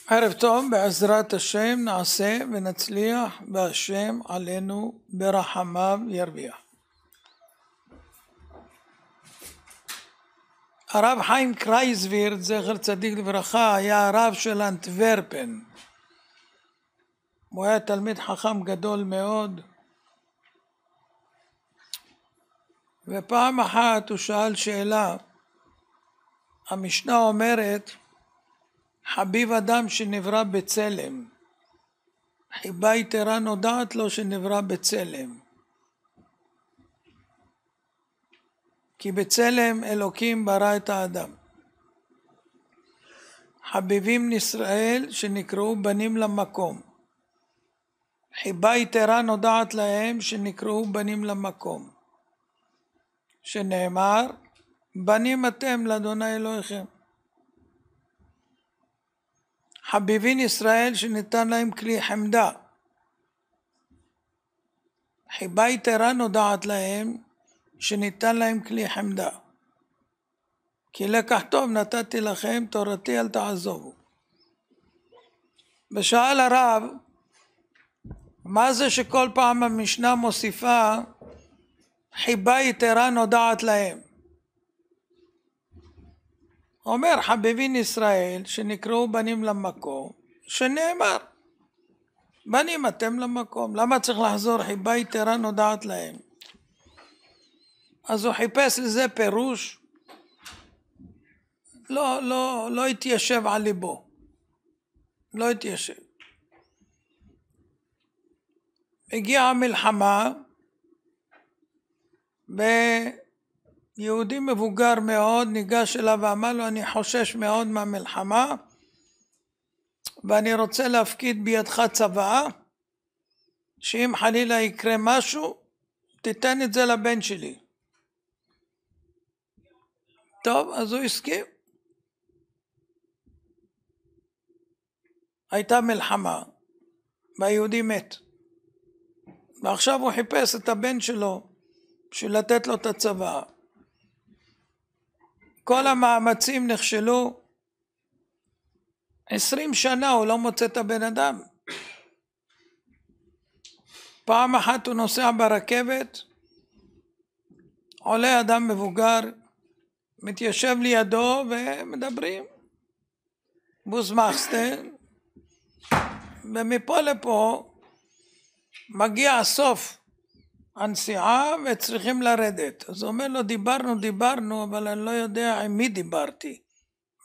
ערב טוב, בעזרת השם נעשה ונצליח והשם עלינו ברחמיו ירביע. הרב חיים קרייסווירט זכר צדיק לברכה היה הרב של אנטוורפן. הוא היה תלמיד חכם גדול מאוד, ופעם אחת הוא שאל שאלה. המשנה אומרת חביב אדם שנברא בצלם, חיבה יתרה נודעת לו שנברא בצלם, כי בצלם אלוקים ברא את האדם. חביבים ישראל שנקראו בנים למקום, חיבה יתרה נודעת להם שנקראו בנים למקום, שנאמר בנים אתם לאדוני אלוהיכם. חביבין ישראל שניתן להם כלי חמדה, חיבה יתרה נודעת להם שניתן להם כלי חמדה, כי לקח טוב נתתי לכם תורתי אל תעזובו. ושאל הרב, מה זה שכל פעם המשנה מוסיפה חיבה יתרה נודעת להם? אומר חביבין ישראל שנקראו בנים למקום, שנאמר בנים אתם למקום, למה צריך לחזור חיבה יתרה נודעת להם? אז הוא חיפש לזה פירוש, לא התיישב על ליבו, לא התיישב. הגיעה המלחמה ויהודי מבוגר מאוד ניגש אליו ואמר לו, אני חושש מאוד מהמלחמה ואני רוצה להפקיד בידך צוואה שאם חלילה יקרה משהו תיתן את זה לבן שלי. טוב, אז הוא הסכים. הייתה מלחמה והיהודי מת, ועכשיו הוא חיפש את הבן שלו בשביל לתת לו את הצוואה. כל המאמצים נכשלו, 20 שנה הוא לא מוצא את הבן אדם. פעם אחת הוא נוסע ברכבת, עולה אדם מבוגר, מתיישב לידו ומדברים בוז מחסטן, ומפה לפה מגיע הסוף הנסיעה וצריכים לרדת. אז הוא אומר לו, דיברנו, אבל אני לא יודע עם מי דיברתי,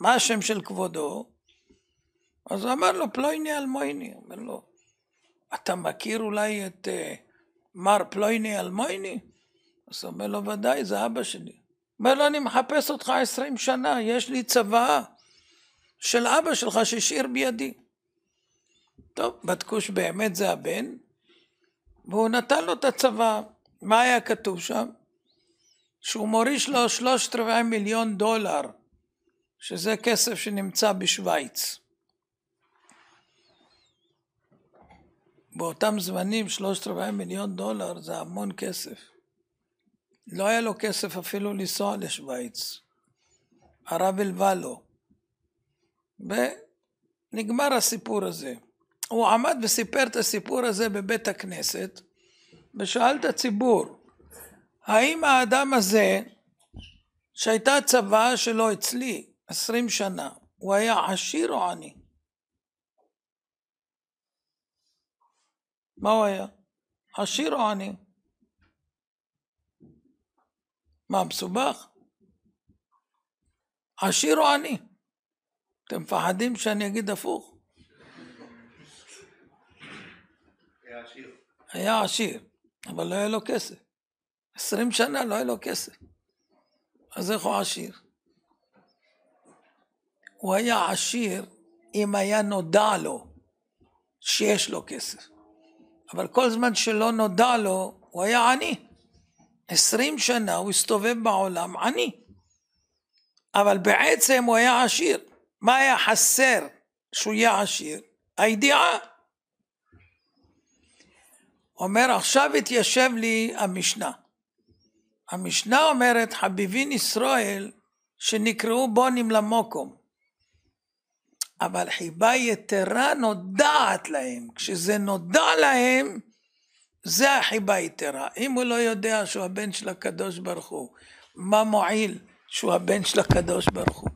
מה השם של כבודו? אז הוא אמר לו, פלויני אלמויני. אומר לו, אתה מכיר אולי את מר פלויני אלמויני? אז הוא אומר לו, ודאי, זה אבא שלי. אומר לו, אני מחפש אותך 20 שנה, יש לי צוואה של אבא שלך שהשאיר בידי. טוב, בדקו שבאמת זה הבן, והוא נתן לו את הצוואה. מה היה כתוב שם? שהוא מוריש לו $350,000, שזה כסף שנמצא בשוויץ. באותם זמנים $350,000 זה המון כסף. לא היה לו כסף אפילו לנסוע לשוויץ. הרב הלווה לו. ונגמר הסיפור הזה. הוא עמד וסיפר את הסיפור הזה בבית הכנסת, ושאל את הציבור, האם האדם הזה, שהייתה צוואה שלו אצלי 20 שנה, הוא היה עשיר או עני? מה הוא היה? עשיר או עני? מה, מסובך? עשיר או עני? אתם מפחדים שאני אגיד הפוך? היה עשיר, אבל לא היה לו כסף. 20 שנה לא היה לו כסף. אז איך הוא עשיר? הוא היה עשיר אם היה נודע לו שיש לו כסף. אבל כל זמן שלא נודע לו, הוא היה עני. 20 שנה הוא הסתובב בעולם עני. אבל בעצם הוא היה עשיר. מה היה חסר שהוא יהיה עשיר? הידיעה. אומר, עכשיו התיישב לי המשנה. המשנה אומרת, חביבין ישראל שנקראו בונים למקום. אבל חיבה יתרה נודעת להם. כשזה נודע להם, זה החיבה יתרה. אם הוא לא יודע שהוא הבן של הקדוש ברוך הוא, מה מועיל שהוא הבן של הקדוש ברוך הוא?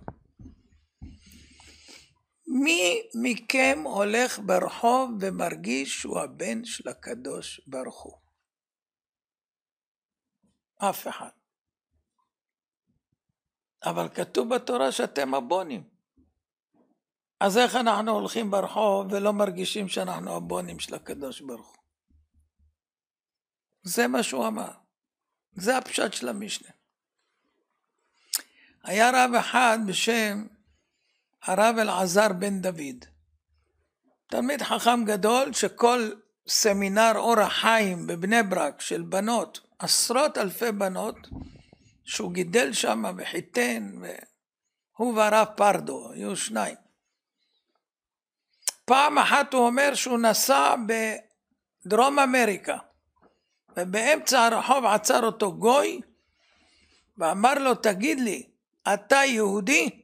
מי מכם הולך ברחוב ומרגיש שהוא הבן של הקדוש ברוך הוא? אף אחד. אבל כתוב בתורה שאתם הבונים. אז איך אנחנו הולכים ברחוב ולא מרגישים שאנחנו הבונים של הקדוש ברוך הוא? זה מה שהוא אמר. זה הפשט של המשנה. היה רב אחד בשם הרב אלעזר בן דוד. תלמיד חכם גדול שכל סמינר אור החיים בבני ברק של בנות, עשרות אלפי בנות, שהוא גידל שם וחיתן, הוא והרב פרדו, היו שניים. פעם אחת הוא אומר שהוא נסע בדרום אמריקה, ובאמצע הרחוב עצר אותו גוי, ואמר לו, תגיד לי, אתה יהודי?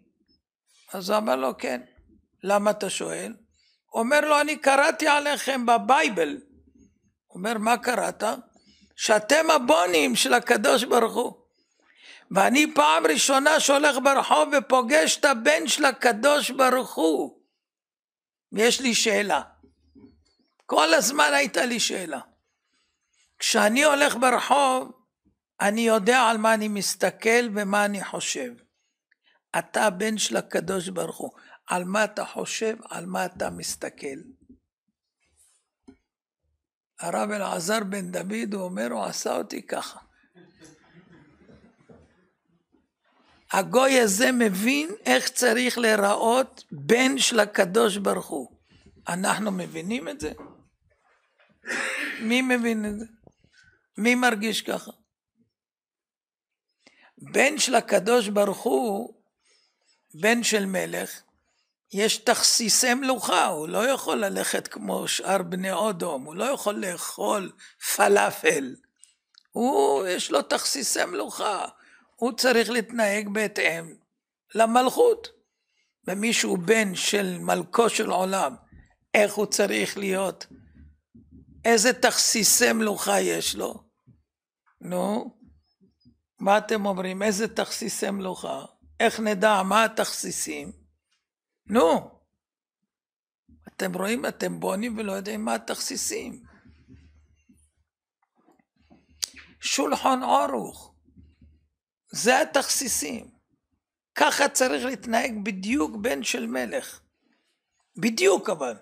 אז הוא אמר לו, כן. למה אתה שואל? הוא אומר לו, אני קראתי עליכם בבייבל. הוא אומר, מה קראת? שאתם הבונים של הקדוש ברוך הוא. ואני פעם ראשונה שהולך ברחוב ופוגש את הבן של הקדוש ברוך הוא. יש לי שאלה. כל הזמן הייתה לי שאלה. כשאני הולך ברחוב, אני יודע על מה אני מסתכל ומה אני חושב. אתה הבן של הקדוש ברוך הוא. על מה אתה חושב, על מה אתה מסתכל. הרב אלעזר בן דוד, הוא אומר, הוא עשה אותי ככה. הגוי הזה מבין איך צריך להיראות בן של הקדוש ברוך הוא. אנחנו מבינים את זה? מי מבין את זה? מי מרגיש ככה? בן של הקדוש ברוך הוא, בן של מלך, יש תכסיסי מלוכה, הוא לא יכול ללכת כמו שאר בני אודום, הוא לא יכול לאכול פלאפל, יש לו תכסיסי מלוכה, הוא צריך להתנהג בהתאם למלכות. ומישהו בן של מלכו של עולם, איך הוא צריך להיות? איזה תכסיסי מלוכה יש לו? נו, מה אתם אומרים? איזה תכסיסי מלוכה? איך נדע מה התכסיסים? נו, אתם רואים, אתם בונים ולא יודעים מה התכסיסים. שולחן ערוך, זה התכסיסים. ככה צריך להתנהג בדיוק בן של מלך. בדיוק אבל.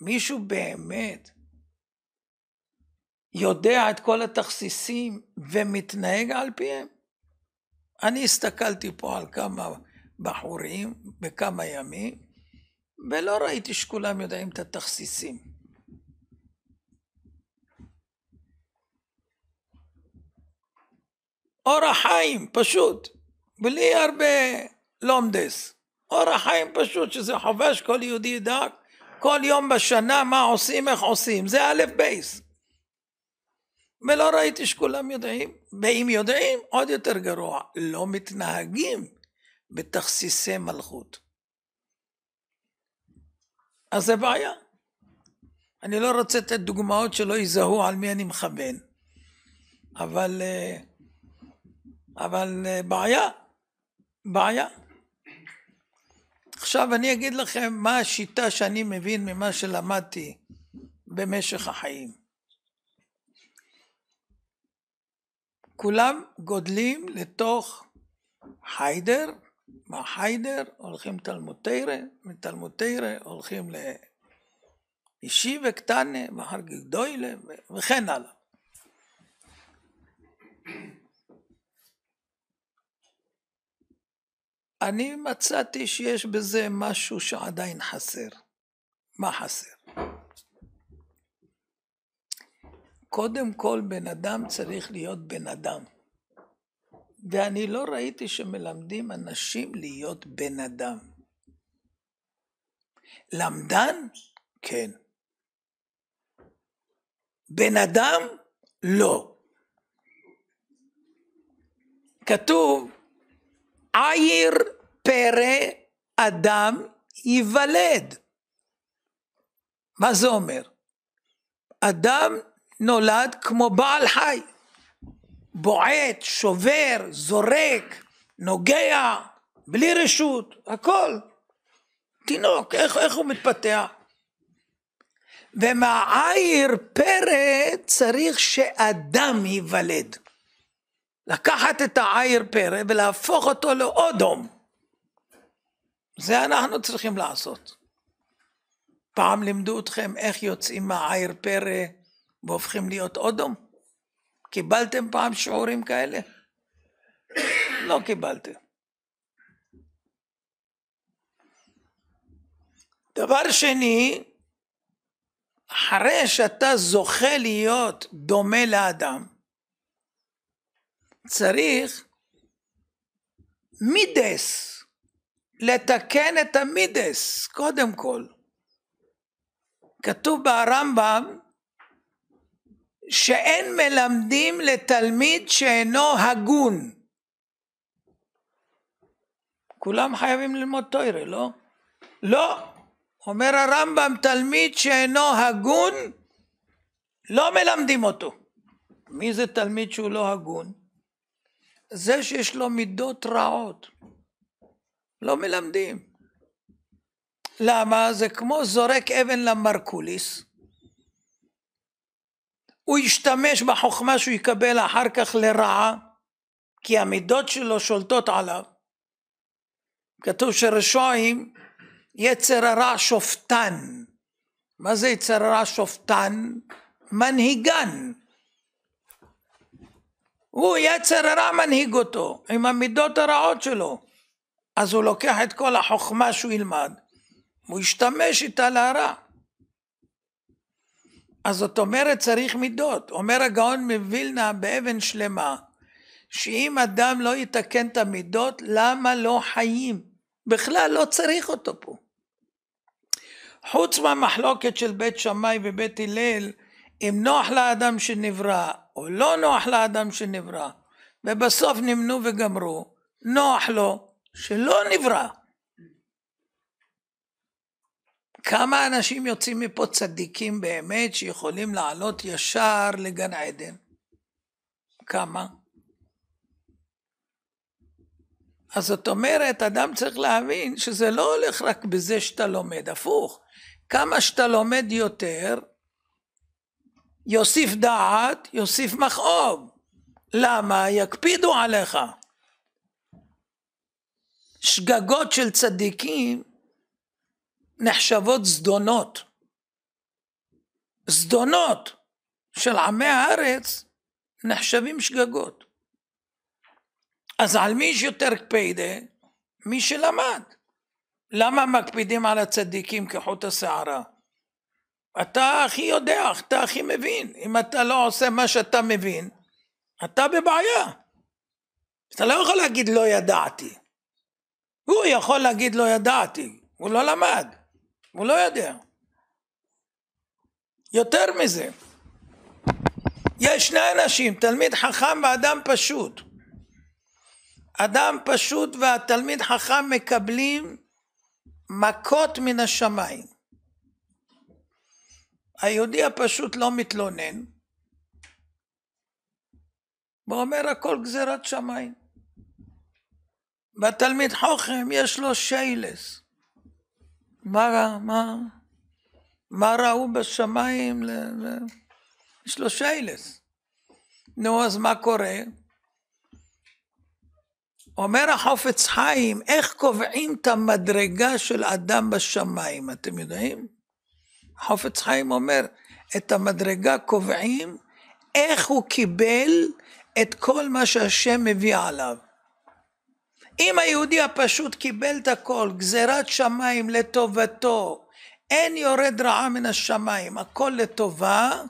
מישהו באמת יודע את כל התכסיסים ומתנהג על פיהם. אני הסתכלתי פה על כמה בחורים בכמה ימים, ולא ראיתי שכולם יודעים את התכסיסים. אור החיים פשוט, בלי הרבה לומדס. אור החיים פשוט, שזה חובה שכל יהודי ידע כל יום בשנה מה עושים, איך עושים. זה א' בייס. ולא ראיתי שכולם יודעים, ואם יודעים, עוד יותר גרוע, לא מתנהגים בתכסיסי מלכות. אז זה בעיה. אני לא רוצה לתת דוגמאות שלא יזהו על מי אני מכוון, אבל בעיה. עכשיו אני אגיד לכם מה השיטה שאני מבין ממה שלמדתי במשך החיים. כולם גודלים לתוך חיידר, מהחיידר הולכים תלמוד תורה, מתלמוד תורה הולכים לישיבה קטנה, ואחר כך גדולה וכן הלאה. אני מצאתי שיש בזה משהו שעדיין חסר. מה חסר? קודם כל בן אדם צריך להיות בן אדם. ואני לא ראיתי שמלמדים אנשים להיות בן אדם. למדן? כן. בן אדם? לא. כתוב, עיר פרא אדם ייוולד. מה זה אומר? אדם נולד כמו בעל חי, בועט, שובר, זורק, נוגע, בלי רשות, הכל. תינוק, איך הוא מתפתח? ומהעיר פרא צריך שאדם ייוולד. לקחת את העיר פרא ולהפוך אותו לאודום. זה אנחנו צריכים לעשות. פעם לימדו אתכם איך יוצאים מהעיר פרא והופכים להיות אודום? קיבלתם פעם שיעורים כאלה? לא קיבלתם. דבר שני, אחרי שאתה זוכה להיות דומה לאדם, צריך מידס, לתקן את המידס קודם כל. כתוב ברמב"ם שאין מלמדים לתלמיד שאינו הגון. כולם חייבים ללמוד תורה, לא? לא. אומר הרמב"ם, תלמיד שאינו הגון, לא מלמדים אותו. מי זה תלמיד שהוא לא הגון? זה שיש לו מידות רעות. לא מלמדים. למה? זה כמו זורק אבן למרקוליס. הוא ישתמש בחוכמה שהוא יקבל אחר כך לרעה, כי המידות שלו שולטות עליו. כתוב שרשעים, יצר הרע שופטן. מה זה יצר הרע שופטן? מנהיגן. הוא יצר הרע מנהיג אותו, עם המידות הרעות שלו. אז הוא לוקח את כל החוכמה שהוא ילמד, הוא ישתמש איתה להרע. אז זאת אומרת צריך מידות. אומר הגאון מווילנה באבן שלמה, שאם אדם לא יתקן את המידות, למה לא חיים? בכלל לא צריך אותו פה. חוץ מהמחלוקת של בית שמאי ובית הלל, אם נוח לאדם שנברא או לא נוח לאדם שנברא, ובסוף נמנו וגמרו, נוח לו שלא נברא. כמה אנשים יוצאים מפה צדיקים באמת שיכולים לעלות ישר לגן עדן? כמה? אז זאת אומרת, אדם צריך להבין שזה לא הולך רק בזה שאתה לומד, הפוך. כמה שאתה לומד יותר, יוסיף דעת, יוסיף מכאוב. למה? יקפידו עליך. שגגות של צדיקים נחשבות זדונות. זדונות של עמי הארץ נחשבים שגגות. אז על מי שיותר קפידה? מי שלמד. למה מקפידים על הצדיקים כחוט השערה? אתה הכי יודע, אתה הכי מבין. אם אתה לא עושה מה שאתה מבין, אתה בבעיה. אתה לא יכול להגיד לא ידעתי. הוא יכול להגיד לא ידעתי, הוא לא למד, הוא לא יודע. יותר מזה, יש שני אנשים, תלמיד חכם ואדם פשוט. אדם פשוט והתלמיד חכם מקבלים מכות מן השמיים. היהודי הפשוט לא מתלונן, ואומר הכל גזירת שמיים. והתלמיד חכם יש לו שיילס. מה ראו בשמיים? יש לו שיילס. נו, אז מה קורה? אומר החפץ חיים, איך קובעים את המדרגה של אדם בשמיים? אתם יודעים? החפץ חיים אומר, את המדרגה קובעים איך הוא קיבל את כל מה שהשם מביא עליו. אם היהודי הפשוט קיבל את הכל, גזירת שמיים לטובתו, אין יורד רעה מן השמיים, הכל לטובה,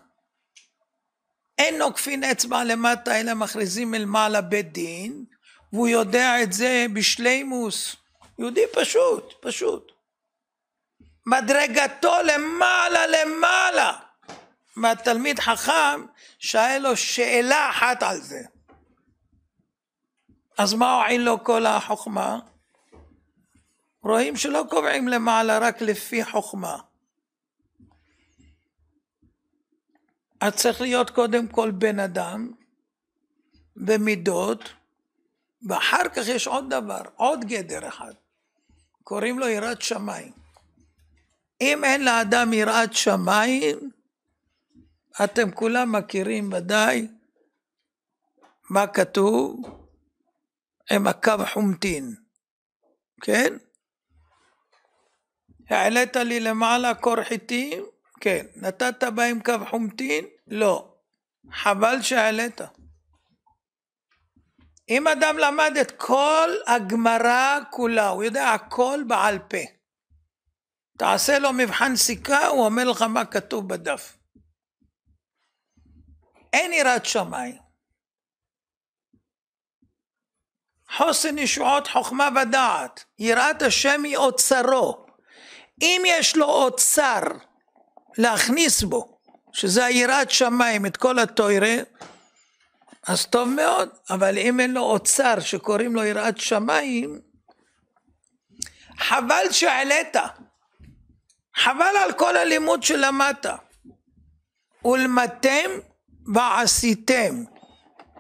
אין נוקפין אצבע למטה אלא מכריזים מלמעלה בית דין, והוא יודע את זה בשלימוס. יהודי פשוט, פשוט. מדרגתו למעלה. מהתלמיד חכם שהיה לו שאלה אחת על זה. אז מה הועיל לו כל החוכמה? רואים שלא קובעים למעלה רק לפי חוכמה. אז צריך להיות קודם כל בן אדם, במידות, ואחר כך יש עוד דבר, עוד גדר אחד. קוראים לו יראת שמיים. אם אין לאדם יראת שמיים, אתם כולם מכירים ודאי מה כתוב עם הקו חומטין, כן? העלית לי למעלה קור חיטים? כן. נתת בהם קו חומטין? לא. חבל שהעלית. אם אדם למד את כל הגמרא כולה, הוא יודע הכל בעל פה. תעשה לו מבחן סיכה, הוא אומר לך מה כתוב בדף. אין יראת שמיים. חוסן ישועות חוכמה ודעת. יראת השם היא אוצרו. אם יש לו אוצר להכניס בו, שזה היראת שמיים, את כל התורה, אז טוב מאוד. אבל אם אין לו אוצר שקוראים לו יראת שמיים, חבל שהעלית. חבל על כל הלימוד שלמדת. ולמדתם ועשיתם.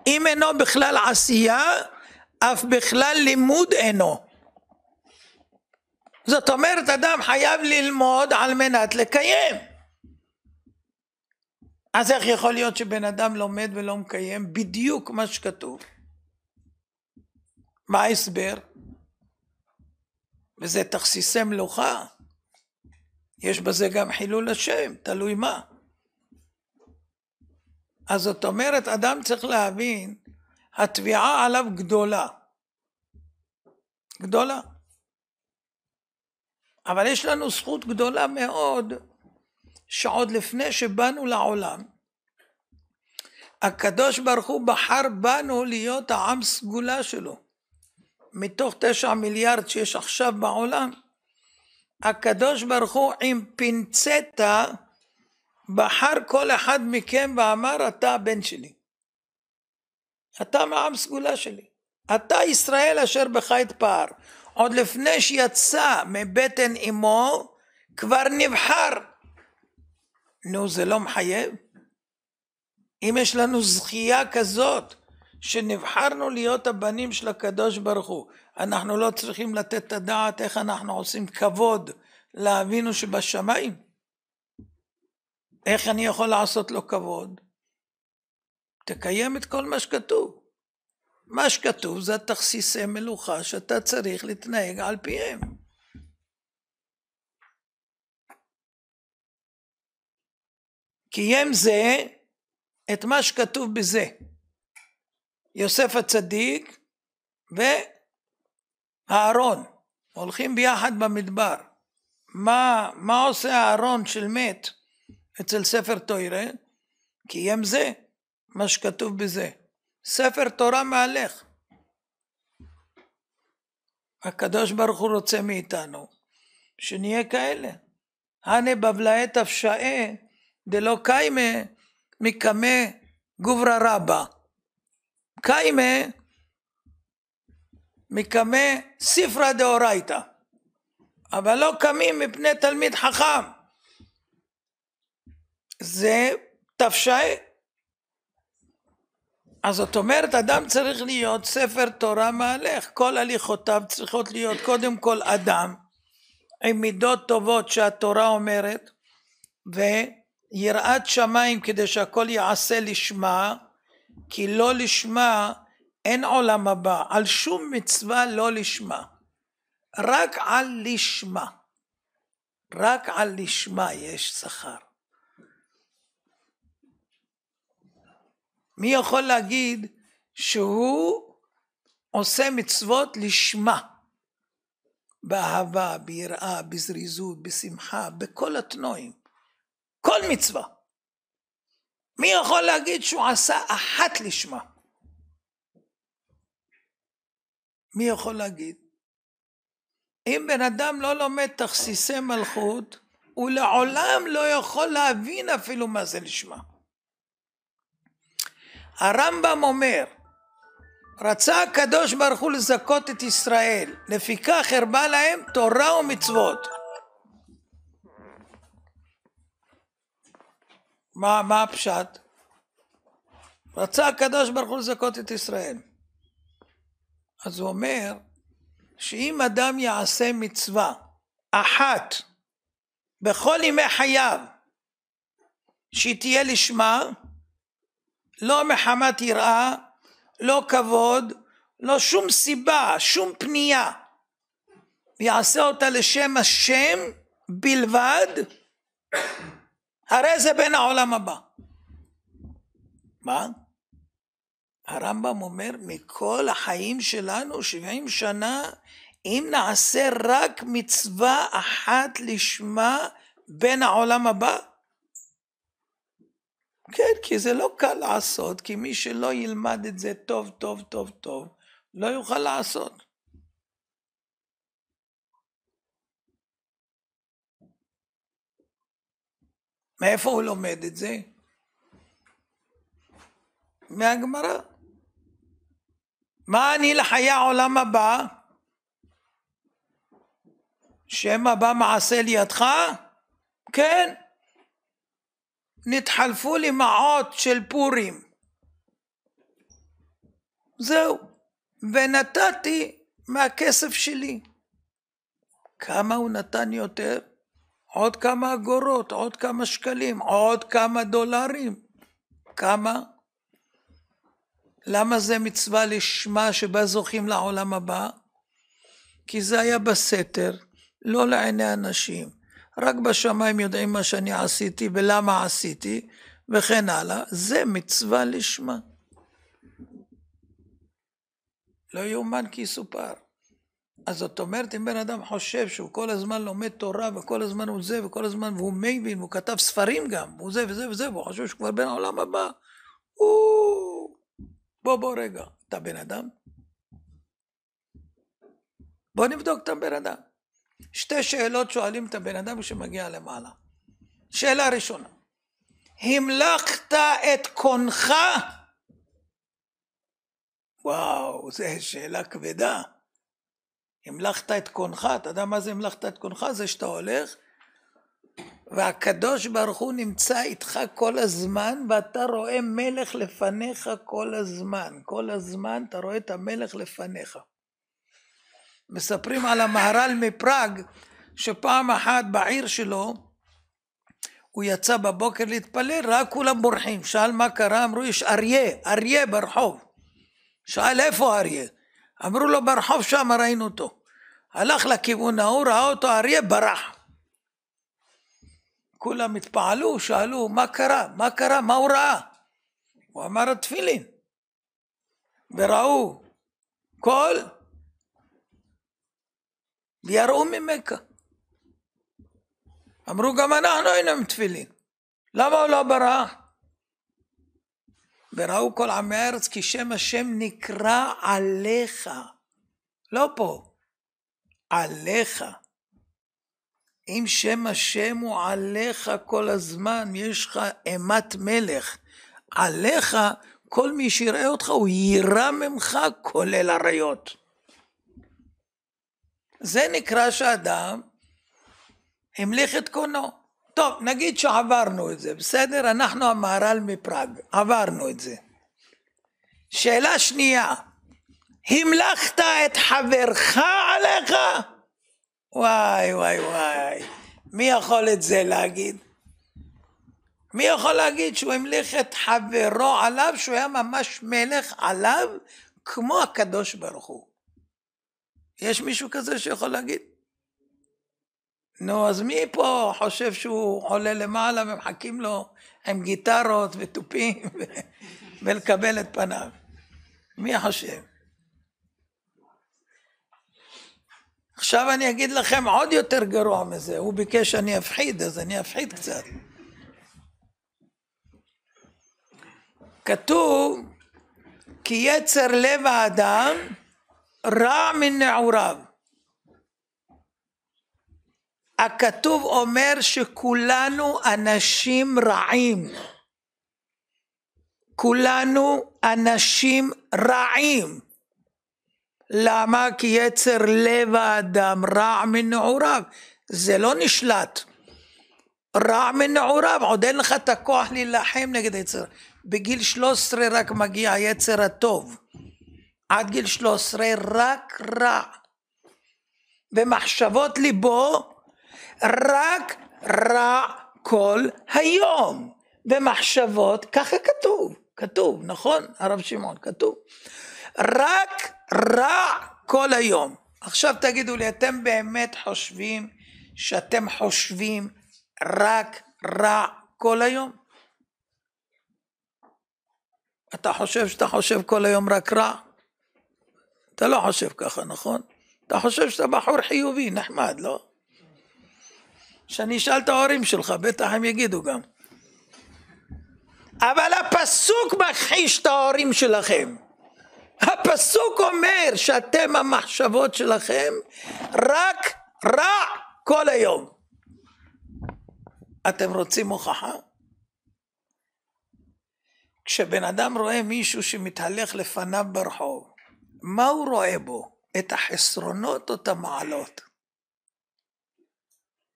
אם אינו בכלל עשייה, אף בכלל לימוד אינו. זאת אומרת, אדם חייב ללמוד על מנת לקיים. אז איך יכול להיות שבן אדם לומד ולא מקיים בדיוק מה שכתוב? מה ההסבר? וזה תכסיסי מלוכה. יש בזה גם חילול השם, תלוי מה. אז זאת אומרת, אדם צריך להבין, התביעה עליו גדולה. גדולה. אבל יש לנו זכות גדולה מאוד, שעוד לפני שבאנו לעולם, הקדוש ברוך הוא בחר בנו להיות העם סגולה שלו. מתוך 9 מיליארד שיש עכשיו בעולם, הקדוש ברוך הוא עם פינצטה, בחר כל אחד מכם ואמר, אתה הבן שלי. אתה מהעם סגולה שלי. אתה ישראל אשר בך אתפאר. עוד לפני שיצא מבטן אמו, כבר נבחר. נו, זה לא מחייב? אם יש לנו זכייה כזאת, שנבחרנו להיות הבנים של הקדוש ברוך הוא, אנחנו לא צריכים לתת את הדעת איך אנחנו עושים כבוד לאבינו שבשמיים? איך אני יכול לעשות לו כבוד? תקיים את כל מה שכתוב. מה שכתוב זה תכסיסי מלוכה שאתה צריך להתנהג על פיהם. קיים זה את מה שכתוב בזה. יוסף הצדיק והארון הולכים ביחד במדבר. מה עושה הארון של מת אצל ספר תורה? קיים זה מה שכתוב בזה. ספר תורה מהלך. הקדוש ברוך הוא רוצה מאיתנו שנהיה כאלה. הנה בבלעי תפשעה דלא קיימה מקמה גוברה רבה. קיימה מקמה ספרה דאורייתא. אבל לא קמים מפני תלמיד חכם. זה תפשעה. אז זאת אומרת, אדם צריך להיות ספר תורה מהלך. כל הליכותיו צריכות להיות קודם כל אדם, עם מידות טובות שהתורה אומרת, ויראת שמיים כדי שהכל יעשה לשמה, כי לא לשמה אין עולם הבא. על שום מצווה לא לשמה. רק על לשמה. רק על לשמה יש שכר. מי יכול להגיד שהוא עושה מצוות לשמה? באהבה, ביראה, בזריזות, בשמחה, בכל התנועים. כל מצווה. מי יכול להגיד שהוא עשה אחת לשמה? מי יכול להגיד? אם בן אדם לא לומד תכסיסי מלכות, הוא לעולם לא יכול להבין אפילו מה זה לשמה. הרמב"ם אומר רצה הקדוש ברוך הוא לזכות את ישראל, לפיכך הרבה להם תורה ומצוות. מה הפשט? רצה הקדוש ברוך הוא לזכות את ישראל. אז הוא אומר שאם אדם יעשה מצווה אחת בכל ימי חייו, שהיא תהיה לשמה, לא מחמת יראה, לא כבוד, לא שום סיבה, שום פנייה, ויעשה אותה לשם השם בלבד, הרי זה בין העולם הבא. מה? הרמב"ם אומר, מכל החיים שלנו 70 שנה, אם נעשה רק מצווה אחת לשמה בין העולם הבא, כן, כי זה לא קל לעשות, כי מי שלא ילמד את זה טוב, טוב, טוב, טוב, לא יוכל לעשות. מאיפה הוא לומד את זה? מהגמרא. מה אני לחיי העולם הבא? שם הבא מעשה לידך? כן. נתחלפו לי מעות של פורים. זהו. ונתתי מהכסף שלי. כמה הוא נתן יותר? עוד כמה אגורות, עוד כמה שקלים, עוד כמה דולרים. כמה? למה זה מצווה לשמה שבה זוכים לעולם הבא? כי זה היה בסתר, לא לעיני אנשים. רק בשמיים יודעים מה שאני עשיתי ולמה עשיתי וכן הלאה. זה מצווה לשמה. לא יאומן כי יסופר. אז זאת אומרת, אם בן אדם חושב שהוא כל הזמן לומד תורה וכל הזמן הוא זה וכל הזמן והוא מבין והוא כתב ספרים גם והוא זה וזה וזה והוא חושב שהוא כבר בין העולם הבא, בוא רגע, אתה בן אדם? בוא נבדוק את הבן אדם. 2 שאלות שואלים את הבן אדם כשמגיע למעלה. שאלה ראשונה, המלכת את קונך? וואו, זו שאלה כבדה. המלכת את קונך, אתה יודע מה זה המלכת את קונך? זה שאתה הולך והקדוש ברוך הוא נמצא איתך כל הזמן, ואתה רואה מלך לפניך כל הזמן. כל הזמן אתה רואה את המלך לפניך. מספרים על המהר"ל מפראג, שפעם אחת בעיר שלו, הוא יצא בבוקר להתפלל, רק כולם בורחים. שאל מה קרה? אמרו, יש אריה ברחוב. שאל איפה אריה? אמרו לו, ברחוב שם ראינו אותו. הלך לכיוון ההוא, ראה אותו, אריה ברח. כולם התפעלו, שאלו, מה קרה? מה קרה? מה הוא ראה? הוא אמר, התפילין. וראו כל ויראו ממכה. אמרו, גם אנחנו היינו עם תפילין. למה הוא לא ברח? וראו כל עמי הארץ, כי שם השם נקרא עליך. לא פה. עליך. אם שם השם הוא עליך כל הזמן, יש לך אימת מלך. עליך, כל מי שיראה אותך, הוא יירא ממך, כולל עריות. זה נקרא שאדם המליך את קונו. טוב, נגיד שעברנו את זה, בסדר? אנחנו המהר"ל מפראג, עברנו את זה. שאלה שנייה, המלכת את חברך עליך? וואי וואי וואי, מי יכול את זה להגיד? מי יכול להגיד שהוא המליך את חברו עליו, שהוא היה ממש מלך עליו, כמו הקדוש ברוך הוא? יש מישהו כזה שיכול להגיד? נו, אז מי פה חושב שהוא עולה למעלה ומחכים לו עם גיטרות וטופים ולקבל את פניו? מי חושב? עכשיו אני אגיד לכם עוד יותר גרוע מזה. הוא ביקש שאני אפחיד, אז אני אפחיד קצת. כתוב, כי יצר לב האדם רע מנעוריו. הכתוב אומר שכולנו אנשים רעים. כולנו אנשים רעים. למה? כי יצר לב האדם רע מנעוריו, זה לא נשלט, רע מנעוריו, עוד אין לך את הכוח להילחם נגד יצר. בגיל 13 רק מגיע היצר הטוב, עד גיל 13 רק רע, במחשבות ליבו רק רע כל היום, במחשבות, ככה כתוב, נכון הרב שמעון, כתוב רק רע כל היום. עכשיו תגידו לי, אתם באמת חושבים שאתם חושבים רק רע כל היום? אתה חושב שאתה חושב כל היום רק רע? אתה לא חושב ככה, נכון? אתה חושב שאתה בחור חיובי, נחמד, לא? שאני אשאל את ההורים שלך, בטח הם יגידו גם. אבל הפסוק מכחיש את ההורים שלכם. הפסוק אומר שאתם המחשבות שלכם רק רע כל היום. אתם רוצים הוכחה? כשבן אדם רואה מישהו שמתהלך לפניו ברחוב, מה הוא רואה בו? את החסרונות או את המעלות?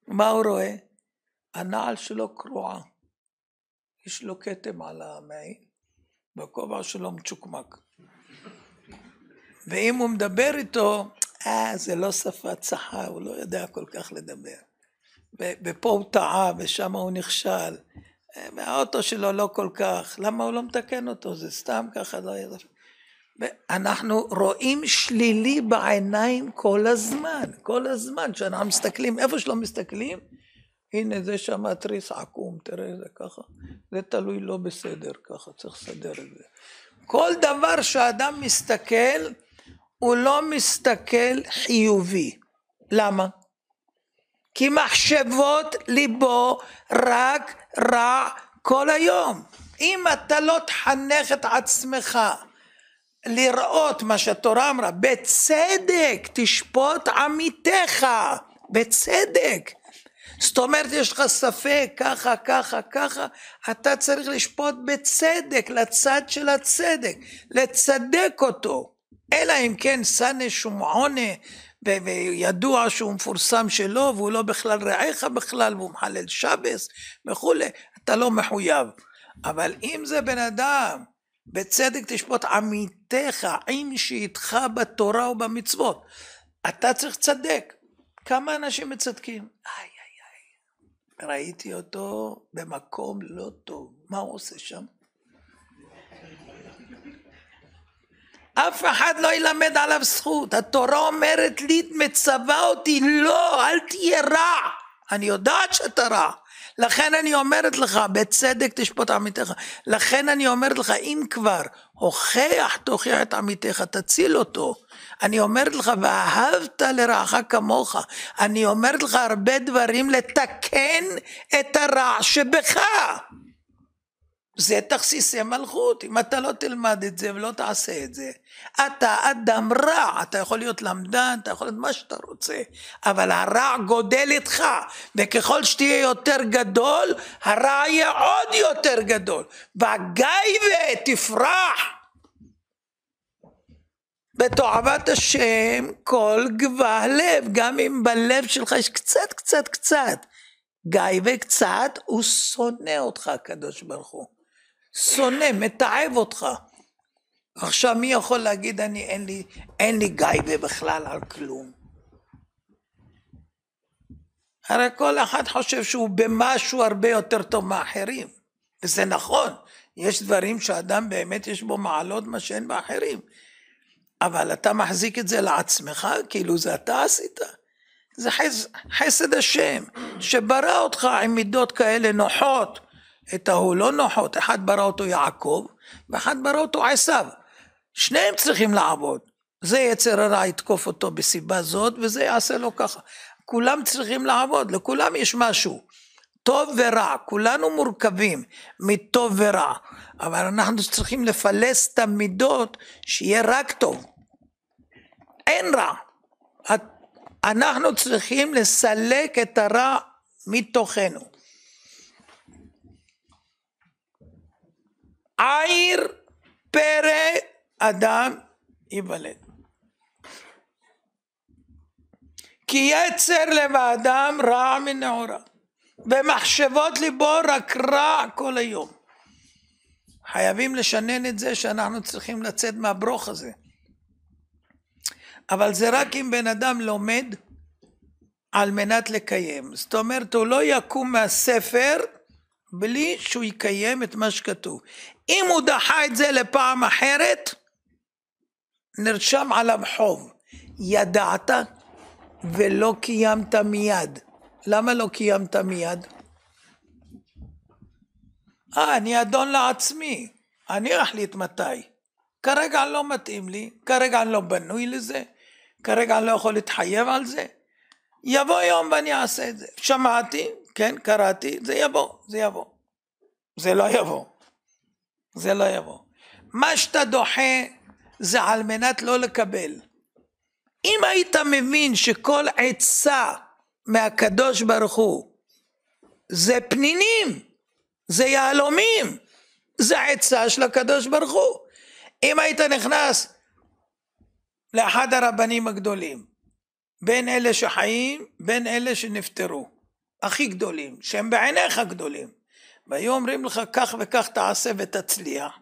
מה הוא רואה? הנעל שלו קרועה, יש לו כתם על המעי, בכובע שלו מצ'וקמק, ואם הוא מדבר איתו, זה לא שפה צחה, הוא לא יודע כל כך לדבר, ופה הוא טעה ושם הוא נכשל, והאוטו שלו לא כל כך, למה הוא לא מתקן אותו? זה סתם ככה, לא ידע. אנחנו רואים שלילי בעיניים כל הזמן, כשאנחנו מסתכלים, איפה שלא מסתכלים, הנה זה שם התריס עקום, תראה זה ככה, זה תלוי לא בסדר, ככה צריך לסדר את זה. כל דבר שאדם מסתכל, הוא לא מסתכל חיובי. למה? כי מחשבות ליבו רק רע כל היום. אם אתה לא תחנך את עצמך לראות מה שהתורה אמרה, בצדק תשפוט עמיתך, בצדק. זאת אומרת יש לך ספק ככה, אתה צריך לשפוט בצדק, לצד של הצדק, לצדק אותו. אלא אם כן סנה שומעונה, וידוע שהוא מפורסם שלו, והוא לא בכלל רעיך בכלל, והוא מחלל שבס וכולי, אתה לא מחויב. אבל אם זה בן אדם, בצדק תשפוט עמיתך, עם שאיתך בתורה ובמצוות, אתה צריך צדק. כמה אנשים מצדקים? ראיתי אותו במקום לא טוב, מה הוא עושה שם? אף אחד לא ילמד עליו זכות. התורה אומרת לי, מצווה אותי, לא, אל תהיה רע. אני יודעת שאתה רע. לכן אני אומרת לך, בצדק תשפוט עמיתך. לכן אני אומרת לך, אם כבר תוכיח את עמיתך, תציל אותו. אני אומרת לך, ואהבת לרעך כמוך. אני אומרת לך הרבה דברים לתקן את הרע שבך. זה תכסיסי מלכות. אם אתה לא תלמד את זה ולא תעשה את זה, אתה אדם רע. אתה יכול להיות למדן, אתה יכול להיות מה שאתה רוצה, אבל הרע גודל איתך, וככל שתהיה יותר גדול, הרע יהיה עוד יותר גדול. והגאווה תפרח בתועבת השם כל גבה לב. גם אם בלב שלך יש קצת גאווה, קצת, הוא שונא אותך הקדוש ברוך הוא, שונא, מתעב אותך. עכשיו מי יכול להגיד אין לי גאווה בכלל על כלום? הרי כל אחד חושב שהוא במשהו הרבה יותר טוב מאחרים, וזה נכון, יש דברים שאדם באמת יש בו מעלות מה שאין באחרים, אבל אתה מחזיק את זה לעצמך כאילו זה אתה עשית. זה חסד השם שברא אותך עם מידות כאלה נוחות. את ההוא לא נוחות, אחד ברא אותו יעקב ואחד ברא אותו עשיו, שניהם צריכים לעבוד. זה יצר הרע יתקוף אותו בסיבה זאת, וזה יעשה לו ככה. כולם צריכים לעבוד, לכולם יש משהו טוב ורע, כולנו מורכבים מטוב ורע, אבל אנחנו צריכים לפלס את המידות שיהיה רק טוב, אין רע. אנחנו צריכים לסלק את הרע מתוכנו. עיר פרא אדם ייוולד. כי יצר לב האדם רע מנעורה, במחשבות ליבו רק רע כל היום. חייבים לשנן את זה שאנחנו צריכים לצאת מהברוך הזה. אבל זה רק אם בן אדם לומד על מנת לקיים. זאת אומרת, הוא לא יקום מהספר בלי שהוא יקיים את מה שכתוב. אם הוא דחה את זה לפעם אחרת, נרשם עליו חוב. ידעת ולא קיימת מיד. למה לא קיימת מיד? אני אדון לעצמי, אני אחליט מתי. כרגע לא מתאים לי, כרגע אני לא בנוי לזה, כרגע אני לא יכול להתחייב על זה. יבוא יום ואני אעשה את זה. שמעתי, כן, קראתי, זה יבוא, זה יבוא. זה לא יבוא. זה לא יבוא. מה שאתה דוחה זה על מנת לא לקבל. אם היית מבין שכל עצה מהקדוש ברוך הוא זה פנינים, זה יהלומים, זה עצה של הקדוש ברוך הוא. אם היית נכנס לאחד הרבנים הגדולים, בין אלה שחיים, בין אלה שנפטרו, הכי גדולים, שהם בעיניך גדולים, והיו אומרים לך כך וכך תעשה ותצליח,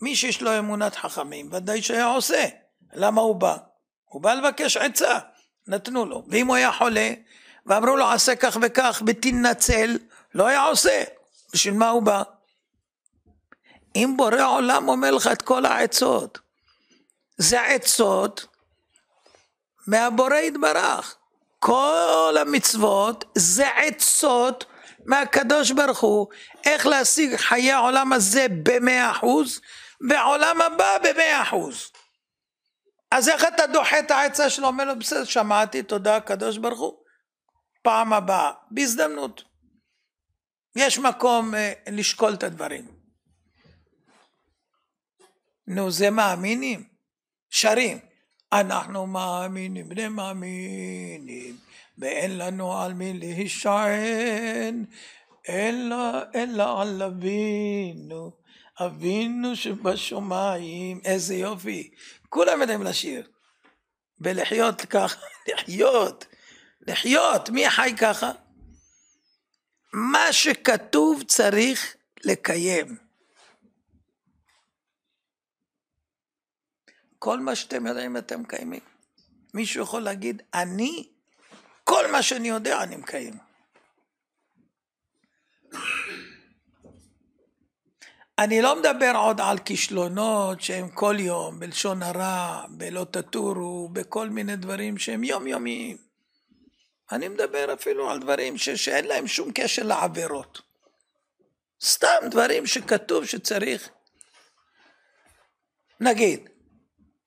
מי שיש לו אמונת חכמים, ודאי שהיה עושה. למה הוא בא? הוא בא לבקש עצה, נתנו לו. ואם הוא היה חולה, ואמרו לו עשה כך וכך, ותנצל, לא היה עושה. בשביל מה הוא בא? אם בורא עולם אומר לך את כל העצות, זה עצות מהבורא יתברך. כל המצוות זה עצות מהקדוש ברוך הוא, איך להשיג חיי העולם הזה ב100%, ועולם הבא ב100%. אז איך אתה דוחה את העצה שלו? אומר לו בסדר, שמעתי, תודה הקדוש ברוך הוא, פעם הבאה, בהזדמנות. יש מקום לשקול את הדברים. נו, זה מאמינים, שרים, אנחנו מאמינים, בני מאמינים, ואין לנו על מי להישען, אלא על אבינו, אבינו שבשמיים. איזה יופי, כולם יודעים לשיר, ולחיות ככה, לחיות, מי חי ככה? מה שכתוב צריך לקיים. כל מה שאתם יודעים אתם מקיימים. מישהו יכול להגיד, אני, כל מה שאני יודע אני מקיים. אני לא מדבר עוד על כישלונות שהם כל יום, בלשון הרע, בלא תטורו, בכל מיני דברים שהם יומיומיים. אני מדבר אפילו על דברים שאין להם שום קשר לעבירות. סתם דברים שכתוב שצריך. נגיד,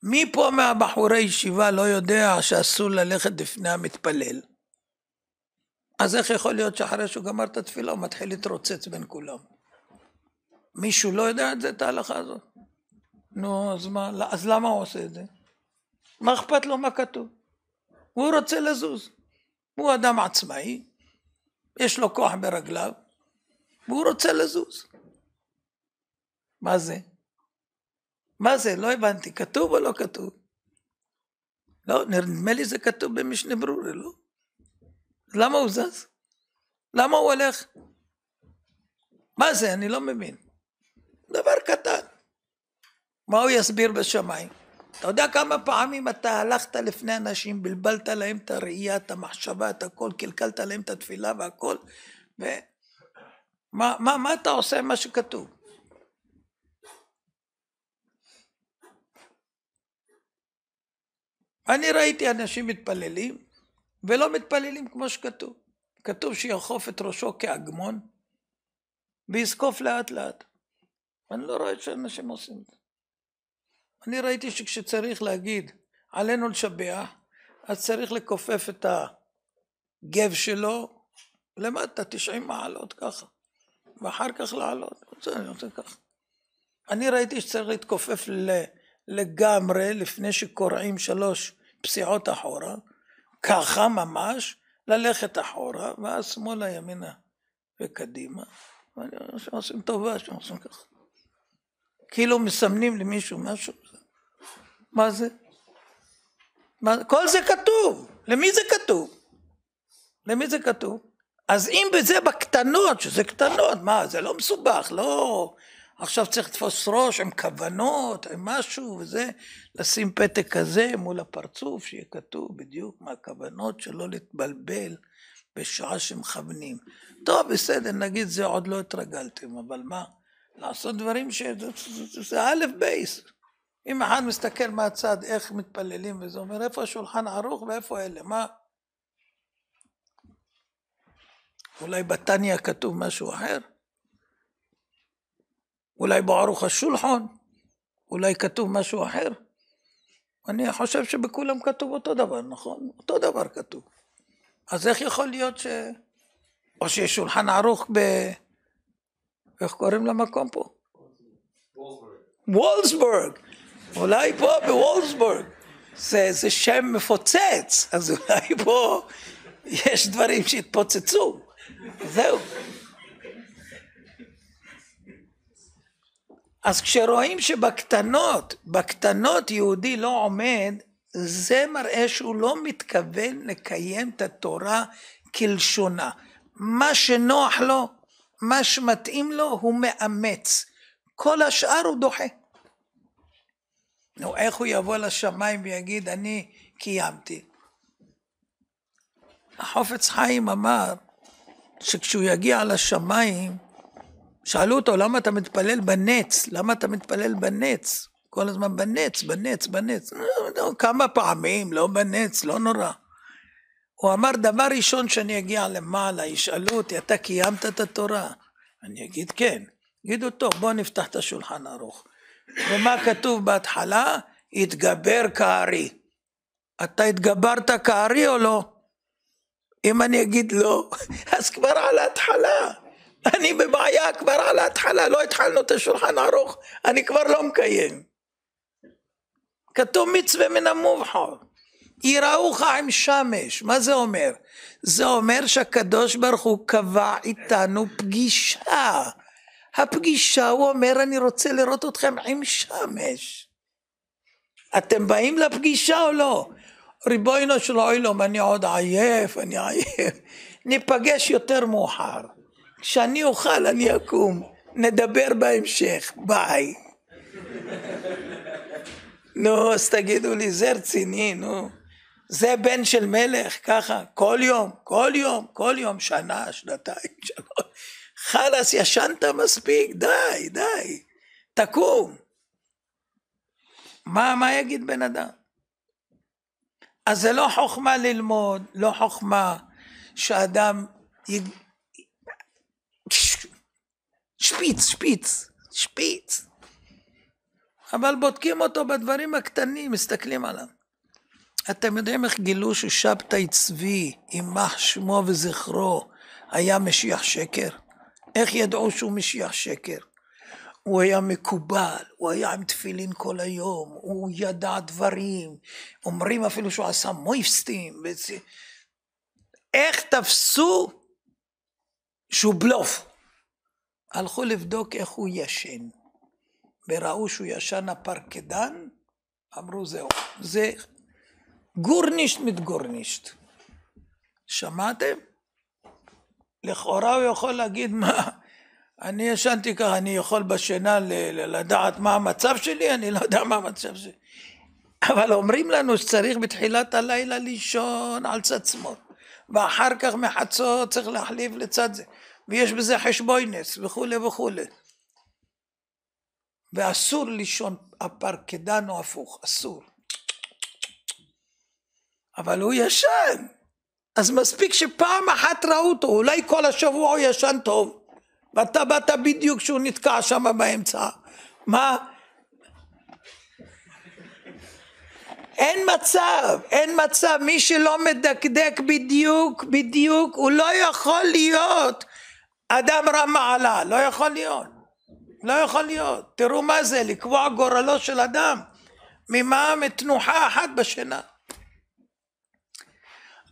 מי פה מהבחורי ישיבה לא יודע שאסור ללכת לפני המתפלל? אז איך יכול להיות שאחרי שהוא גמר את התפילה הוא מתחיל להתרוצץ בין כולם? מישהו לא יודע את זה, את ההלכה הזאת? נו, אז למה הוא עושה את זה? מה אכפת לו מה כתוב? הוא רוצה לזוז. הוא אדם עצמאי, יש לו כוח ברגליו, והוא רוצה לזוז. מה זה? מה זה? לא הבנתי, כתוב או לא כתוב? לא, נדמה לי זה כתוב במשנה ברורי, לא? למה הוא זז? למה הוא הולך? מה זה? אני לא מבין. דבר קטן. מה הוא יסביר בשמיים? אתה יודע כמה פעמים אתה הלכת לפני אנשים, בלבלת להם את הראייה, את המחשבה, את הכל, קלקלת להם את התפילה והכל, מה אתה עושה עם מה שכתוב? אני ראיתי אנשים מתפללים, ולא מתפללים כמו שכתוב. כתוב שיחוף את ראשו כאגמון, ויזקוף לאט לאט. אני לא רואה שאנשים עושים את זה. אני ראיתי שכשצריך להגיד עלינו לשבח, אז צריך לכופף את הגב שלו למטה 90 מעלות ככה, ואחר כך לעלות. אני רוצה ככה. אני ראיתי שצריך להתכופף לגמרי לפני שקוראים 3 פסיעות אחורה, ככה ממש, ללכת אחורה, ואז שמאלה ימינה וקדימה. ואני עושים טובה שעושים ככה. כאילו מסמנים למישהו משהו. מה זה? כל זה כתוב. למי זה כתוב? למי זה כתוב? אז אם בזה בקטנות, שזה קטנות, מה, זה לא מסובך, לא, עכשיו צריך לתפוס ראש עם כוונות, עם משהו וזה, לשים פתק כזה מול הפרצוף, שיהיה כתוב בדיוק מה הכוונות, שלא להתבלבל בשעה שמכוונים. טוב, בסדר, נגיד זה עוד לא התרגלתם, אבל מה? לעשות דברים שזה א' בייס. אם אחד מסתכל מהצד איך מתפללים וזה אומר, איפה השולחן ערוך ואיפה אלה, מה? אולי בתניא כתוב משהו אחר? אולי בערוך השולחן? אולי כתוב משהו אחר? אני חושב שבכולם כתוב אותו דבר, נכון? אותו דבר כתוב. אז איך יכול להיות או שיש שולחן ערוך איך קוראים למקום פה? וולסבורג. אולי פה בוולסבורג. זה שם מפוצץ, אז אולי פה יש דברים שהתפוצצו. זהו. אז כשרואים בקטנות יהודי לא עומד, זה מראה שהוא לא מתכוון לקיים את התורה כלשונה. מה שנוח לו, מה שמתאים לו, הוא מאמץ. כל השאר הוא דוחה. נו, איך הוא יבוא לשמיים ויגיד, אני קיימתי? החפץ חיים אמר, שכשהוא יגיע לשמיים, שאלו אותו, למה אתה מתפלל בנץ? למה אתה מתפלל בנץ? כל הזמן בנץ, בנץ, בנץ. כמה פעמים, לא בנץ, לא נורא. הוא אמר, דבר ראשון שאני אגיע למעלה, ישאלו אותי, אתה קיימת את התורה? אני אגיד כן. יגידו, טוב, בוא נפתח את השולחן ערוך. ומה כתוב בהתחלה? התגבר כארי. אתה התגברת כארי או לא? אם אני אגיד לא, אז כבר על ההתחלה. אני בבעיה כבר על ההתחלה, לא התחלנו את השולחן ערוך, אני כבר לא מקיים. כתוב מצווה מן המובחר. יראוך עם שמש. מה זה אומר? זה אומר שהקדוש ברוך הוא קבע איתנו פגישה. הפגישה הוא אומר, אני רוצה לראות אתכם עם שמש. אתם באים לפגישה או לא? ריבונו של עולם, אני עוד עייף, אני עייף. ניפגש יותר מאוחר. כשאני אוכל אני אקום. נדבר בהמשך. ביי. נו, אז תגידו לי, זה רציני, נו. זה בן של מלך, ככה, כל יום, כל יום, כל יום, שנה, שנתיים, שלוש. חלס, ישנת מספיק, די, די. תקום. מה יגיד בן אדם? אז זה לא חוכמה ללמוד, לא חוכמה שאדם שפיץ. אבל בודקים אותו בדברים הקטנים, מסתכלים עליו. אתם יודעים איך גילו ששבתאי צבי, יימח שמו וזכרו, היה משיח שקר? איך ידעו שהוא משיח שקר? הוא היה מקובל, הוא היה עם תפילין כל היום, הוא ידע דברים, אומרים אפילו שהוא עשה מויפסטים. איך תפסו שהוא בלוף? הלכו לבדוק איך הוא ישן, וראו שהוא ישן הפרקדן, אמרו זהו, זה גורנישט מתגורנישט. שמעתם? לכאורה הוא יכול להגיד מה, אני ישנתי ככה, אני יכול בשינה לדעת מה המצב שלי, אני לא יודע מה המצב שלי. אבל אומרים לנו שצריך בתחילת הלילה לישון על צד שמאל, ואחר כך מחצות צריך להחליף לצד זה, ויש בזה חשבוינס וכו' וכו'. ואסור לישון הפרקדן או הפוך, אסור. אבל הוא ישן, אז מספיק שפעם אחת ראו אותו, אולי כל השבוע הוא ישן טוב, ואתה באת בדיוק שהוא נתקע שם באמצע. מה? אין מצב, מי שלא מדקדק בדיוק, הוא לא יכול להיות אדם רמעלה, לא יכול להיות. תראו מה זה, לקבוע גורלו של אדם, ממה? מתנוחה אחת בשינה.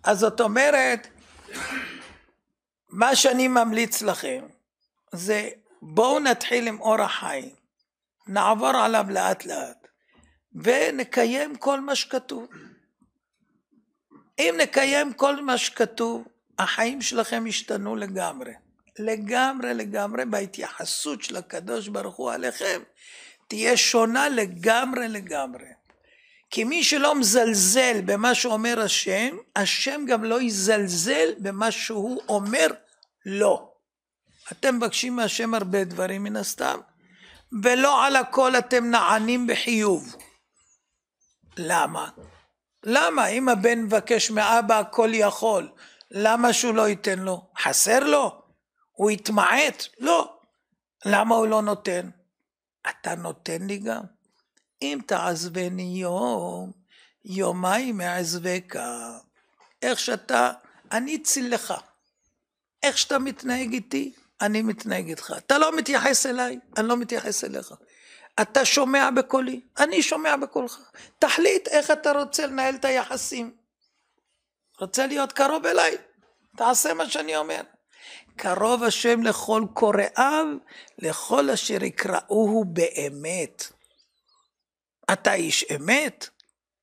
אז זאת אומרת, מה שאני ממליץ לכם, זה בואו נתחיל עם אורח חיים, נעבור עליו לאט לאט, ונקיים כל מה שכתוב. אם נקיים כל מה שכתוב, החיים שלכם ישתנו לגמרי. לגמרי, לגמרי, בהתייחסות של הקדוש ברוך הוא עליכם, תהיה שונה לגמרי, לגמרי. כי מי שלא מזלזל במה שאומר השם, השם גם לא יזלזל במה שהוא אומר לא. אתם מבקשים מהשם הרבה דברים מן הסתם, ולא על הכל אתם נענים בחיוב. למה? למה? אם הבן מבקש מאבא הכל יכול, למה שהוא לא ייתן לו? חסר לו? הוא יתמעט? לא. למה הוא לא נותן? אתה נותן לי גם. אם תעזבני יום, יומיים מעזבך. איך שאתה, אני אציל לך. איך שאתה מתנהג איתי, אני מתנהג איתך. אתה לא מתייחס אליי, אני לא מתייחס אליך. אתה שומע בקולי, אני שומע בקולך. תחליט איך אתה רוצה לנהל את היחסים. רוצה להיות קרוב אליי? תעשה מה שאני אומר. קרוב השם לכל קוראיו, לכל אשר יקראוהו באמת. אתה איש אמת?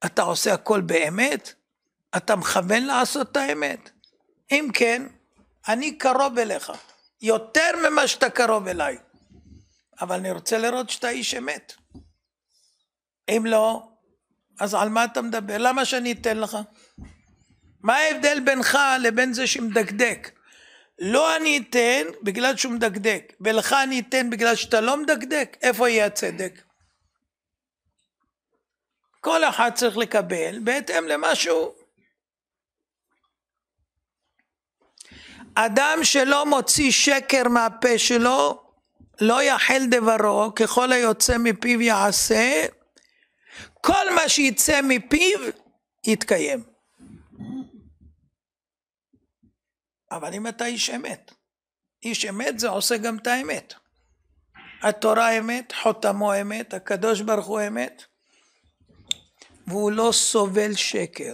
אתה עושה הכל באמת? אתה מכוון לעשות את האמת? אם כן, אני קרוב אליך, יותר ממה שאתה קרוב אליי. אבל אני רוצה לראות שאתה איש אמת. אם לא, אז על מה אתה מדבר? למה שאני אתן לך? מה ההבדל בינך לבין זה שמדקדק? לא אני אתן בגלל שהוא מדקדק, ולך אני אתן בגלל שאתה לא מדקדק. איפה יהיה הצדק? כל אחד צריך לקבל בהתאם למשהו. אדם שלא מוציא שקר מהפה שלו, לא יחל דברו, ככל היוצא מפיו יעשה, כל מה שיצא מפיו יתקיים. אבל אם אתה איש אמת, איש אמת זה עושה גם את האמת. התורה אמת, חותמו אמת, הקדוש ברוך הוא אמת, והוא לא סובל שקר.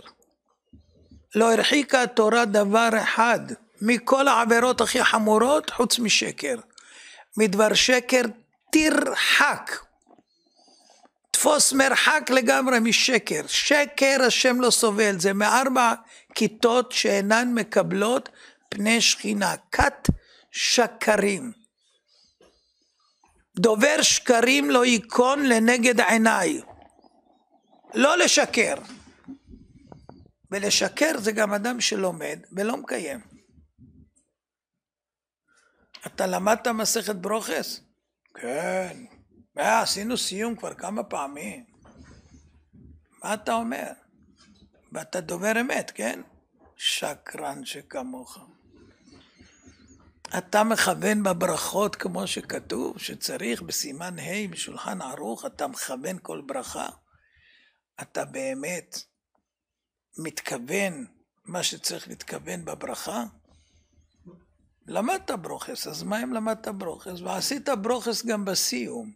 לא הרחיקה התורה דבר אחד מכל העבירות הכי חמורות חוץ משקר. מדבר שקר תרחק, תפוס מרחק לגמרי משקר. שקר השם לא סובל, זה מארבע כיתות שאינן מקבלות פני שכינה, כת שקרים. דובר שקרים לא ייכון לנגד עיניי, לא לשקר. ולשקר זה גם אדם שלומד ולא מקיים. אתה למדת מסכת ברוכס? כן. עשינו סיום כבר כמה פעמים. מה אתה אומר? ואתה דובר אמת, כן? שקרן שכמוך. אתה מכוון בברכות כמו שכתוב, שצריך בסימן ה' בשולחן ערוך, אתה מכוון כל ברכה. אתה באמת מתכוון מה שצריך להתכוון בברכה? למדת ברוכס, אז מה אם למדת ברוכס? ועשית ברוכס גם בסיום.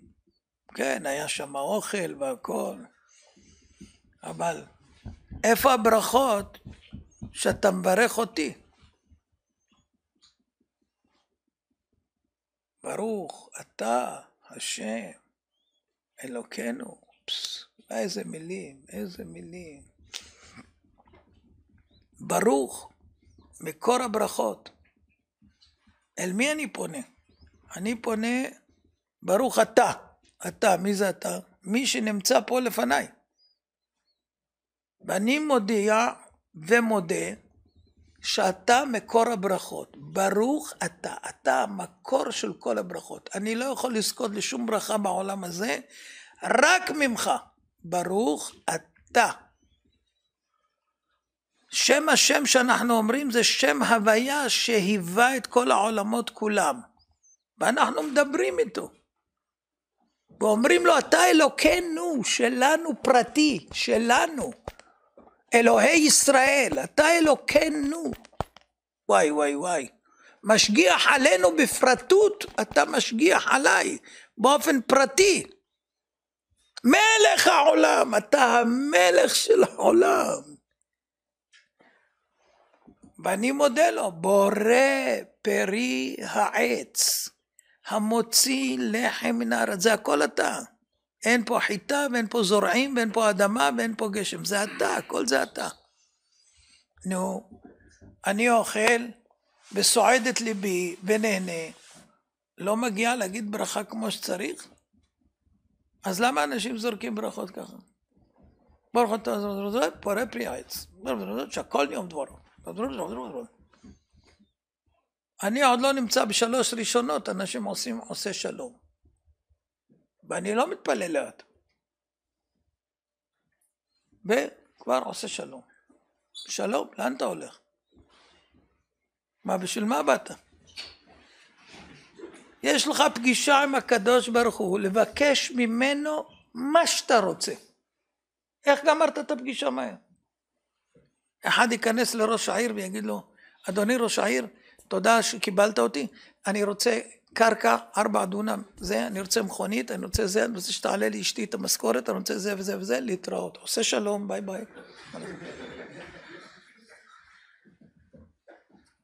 כן, היה שם אוכל והכל. אבל איפה הברכות שאתה מברך אותי? ברוך אתה השם אלוקינו. איזה מילים, איזה מילים. ברוך, מקור הברכות. אל מי אני פונה? אני פונה, ברוך אתה. אתה, מי זה אתה? מי שנמצא פה לפניי. ואני מודיע ומודה שאתה מקור הברכות. ברוך אתה. אתה המקור של כל הברכות. אני לא יכול לזכות לשום ברכה בעולם הזה, רק ממך. ברוך אתה. שם השם שאנחנו אומרים זה שם הוויה שהיווה את כל העולמות כולם. ואנחנו מדברים איתו. ואומרים לו אתה אלוקינו, שלנו פרטי, שלנו. אלוהי ישראל, אתה אלוקינו. וואי וואי וואי. משגיח עלינו בפרטות, אתה משגיח עליי באופן פרטי. מלך העולם, אתה המלך של העולם. ואני מודה לו, בורא פרי העץ, המוציא לחם מן הארץ, זה הכל אתה. אין פה חיטה ואין פה זורעים ואין פה אדמה ואין פה גשם, זה אתה, הכל זה אתה. נו, אני אוכל וסועד את ליבי ונהנה, לא מגיע להגיד ברכה כמו שצריך? אז למה אנשים זורקים ברכות ככה? ברוך אתה פורה פרי העץ, שהכל יום דברו. אני עוד לא נמצא בשלוש ראשונות, אנשים עושה שלום. ואני לא מתפלל לאט. וכבר עושה שלום. שלום, לאן אתה הולך? מה, בשביל מה באת? יש לך פגישה עם הקדוש ברוך הוא, לבקש ממנו מה שאתה רוצה. איך גמרת את הפגישה מהר? אחד ייכנס לראש העיר ויגיד לו, אדוני ראש העיר, תודה שקיבלת אותי, אני רוצה קרקע, 4 דונם, זה, אני רוצה מכונית, אני רוצה זה, אני רוצה שתעלה לי אשתי את המשכורת, אני רוצה זה וזה וזה, להתראות. עושה שלום, ביי ביי.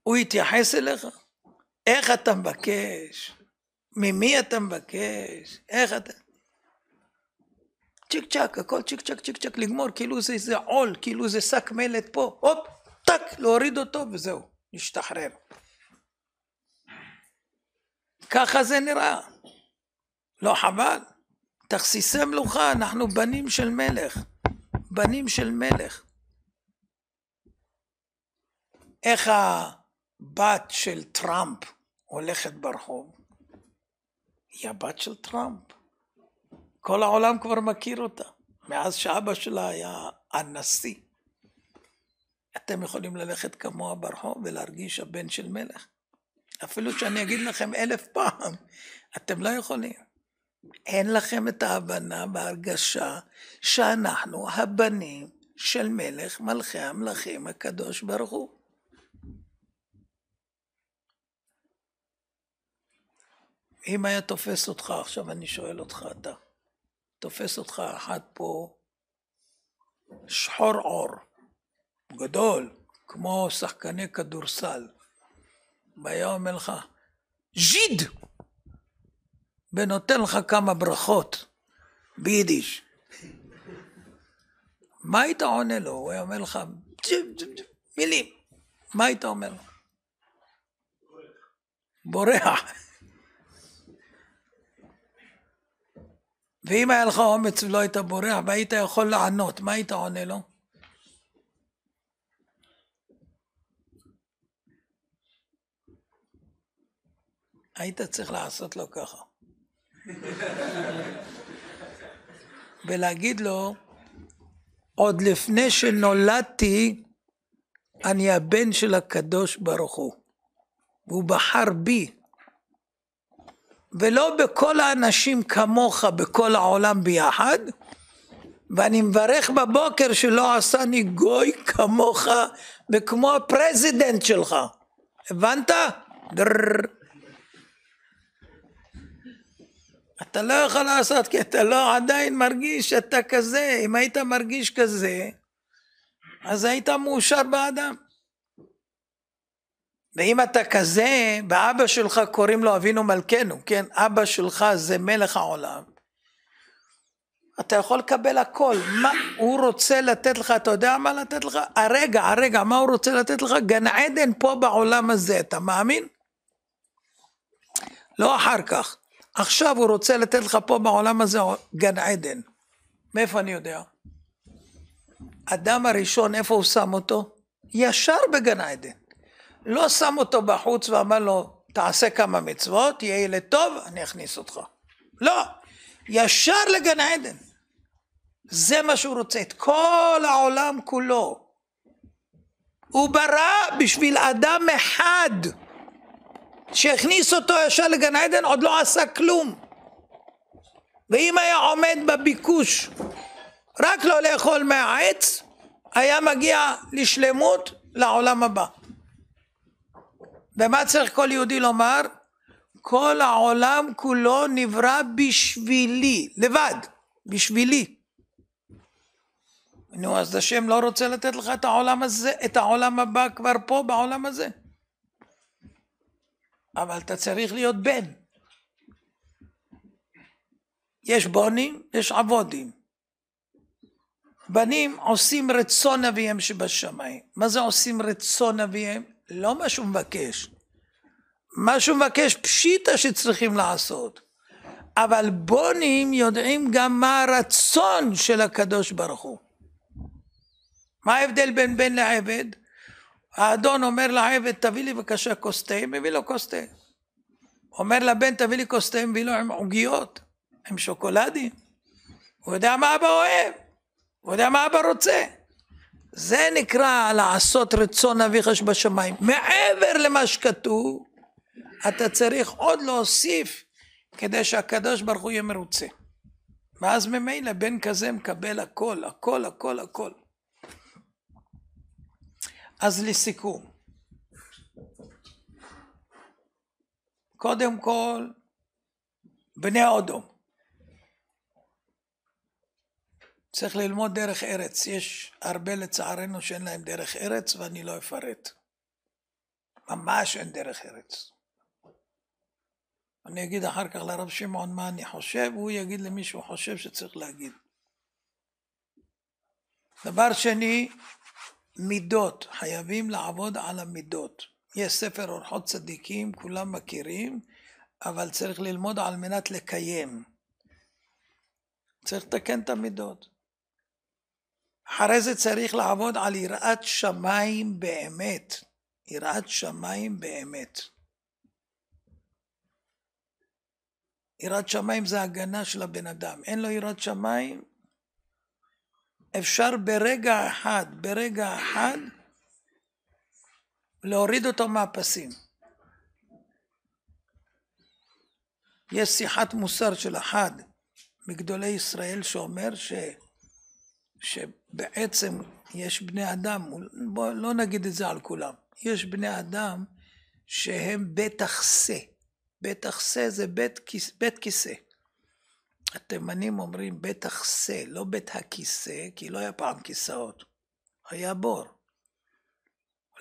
הוא יתייחס אליך? איך אתה מבקש? ממי אתה מבקש? איך אתה? צ'יק צ'ק, הכל צ'יק צ'ק צ'יק צ'ק, לגמור, כאילו זה עול, כאילו זה שק מלט פה, הופ, טק, להוריד אותו וזהו, נשתחרר. ככה זה נראה. לא חבל? תכסיסי מלוכה, אנחנו בנים של מלך. בנים של מלך. איך הבת של טראמפ הולכת ברחוב? היא הבת של טראמפ. כל העולם כבר מכיר אותה. מאז שאבא שלה היה הנשיא. אתם יכולים ללכת כמוה ברחוב ולהרגיש הבן של מלך. אפילו שאני אגיד לכם 1000 פעם, אתם לא יכולים. אין לכם את ההבנה בהרגשה שאנחנו הבנים של מלך מלכי המלכים הקדוש ברוך הוא. אם היה תופס אותך, עכשיו אני שואל אותך אתה, תופס אותך אחד פה שחור עור, גדול, כמו שחקני כדורסל, והיה אומר לך, ז'יד! ונותן לך כמה ברכות ביידיש. מה היית עונה לו? הוא היה אומר לך, מילים. מה היית אומר לו? בורח. ואם היה לך אומץ ולא היית בורח, והיית יכול לענות, מה היית עונה לו? היית צריך לעשות לו ככה. ולהגיד לו, עוד לפני שנולדתי, אני הבן של הקדוש ברוך הוא. והוא בחר בי. ולא בכל האנשים כמוך בכל העולם ביחד. ואני מברך בבוקר שלא עשני גוי כמוך וכמו הפרזידנט שלך. הבנת? אתה לא יכול לעשות, כי אתה לא עדיין מרגיש שאתה כזה. אם היית מרגיש כזה, אז היית מאושר באדם. ואם אתה כזה, ואבא שלך קוראים לו אבינו מלכנו, כן? אבא שלך זה מלך העולם. אתה יכול לקבל הכל. מה הוא רוצה לתת לך? אתה יודע מה לתת לך? הרגע, מה הוא רוצה לתת לך? גן עדן פה בעולם הזה, אתה מאמין? לא אחר כך. עכשיו הוא רוצה לתת לך פה בעולם הזה גן עדן. מאיפה אני יודע? אדם הראשון, איפה הוא שם אותו? ישר בגן עדן. לא שם אותו בחוץ ואמר לו, תעשה כמה מצוות, יהיה ילד טוב, אני אכניס אותך. לא, ישר לגן עדן. זה מה שהוא רוצה, את כל העולם כולו. הוא ברא בשביל אדם אחד, שהכניס אותו ישר לגן עדן, עוד לא עשה כלום. ואם היה עומד בביקוש, רק לא לאכול מהעץ, היה מגיע לשלמות לעולם הבא. ומה צריך כל יהודי לומר? כל העולם כולו נברא בשבילי, לבד, בשבילי. נו, אז השם לא רוצה לתת לך את העולם הזה, את העולם הבא כבר פה בעולם הזה. אבל אתה צריך להיות בן. יש בונים, יש עבודים. בנים עושים רצון אביהם שבשמיים. מה זה עושים רצון אביהם? לא מה שהוא מבקש. מה שהוא מבקש פשיטה שצריכים לעשות. אבל בונים יודעים גם מה הרצון של הקדוש ברוך הוא. מה ההבדל בין בן לעבד? האדון אומר לעבד תביא לי בבקשה כוס תה, מביא לו כוס תה. אומר לבן תביא לי כוס תה, מביא לו עם עוגיות, עם שוקולדים. הוא יודע מה אבא אוהב, הוא יודע מה אבא רוצה. זה נקרא לעשות רצון אביך שבשמיים. מעבר למה שכתוב, אתה צריך עוד להוסיף כדי שהקדוש ברוך הוא יהיה מרוצה. ואז ממילא בן כזה מקבל הכל, הכל, הכל, הכל. אז לסיכום, קודם כל, בני אודום. צריך ללמוד דרך ארץ. יש הרבה לצערנו שאין להם דרך ארץ, ואני לא אפרט. ממש אין דרך ארץ. אני אגיד אחר כך לרב שמעון מה אני חושב, והוא יגיד למי שהוא חושב שצריך להגיד. דבר שני, מידות. חייבים לעבוד על המידות. יש ספר אורחות צדיקים, כולם מכירים, אבל צריך ללמוד על מנת לקיים. צריך לתקן את המידות. אחרי זה צריך לעבוד על יראת שמיים באמת. יראת שמיים באמת. יראת שמיים זה הגנה של הבן אדם. אין לו יראת שמיים, אפשר ברגע אחד, להוריד אותו מהפסים. יש שיחת מוסר של אחד מגדולי ישראל שאומר שבעצם יש בני אדם, בוא לא נגיד את זה על כולם, יש בני אדם שהם בית הכסה. בית הכסה זה בית כיסא. התימנים אומרים בית הכסה, לא בית הכיסא, כי לא היה פעם כיסאות, היה בור.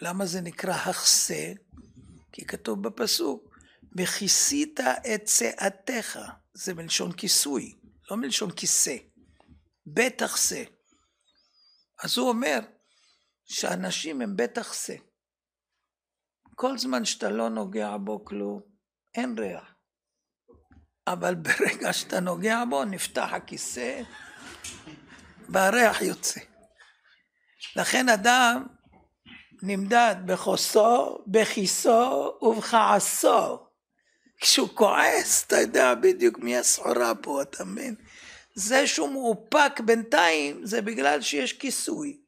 למה זה נקרא הכסה? כי כתוב בפסוק, וכיסית את צאתך, זה מלשון כיסוי, לא מלשון כיסא, בית הכסה. אז הוא אומר שאנשים הם בית הכסה. כל זמן שאתה לא נוגע בו כלום, אין ריח. אבל ברגע שאתה נוגע בו, נפתח הכיסא, והריח יוצא. לכן אדם נמדד בחוסו, בכיסו ובכעסו. כשהוא כועס, אתה יודע בדיוק מי הסחורה פה, אתה מבין? זה שהוא מאופק בינתיים, זה בגלל שיש כיסוי.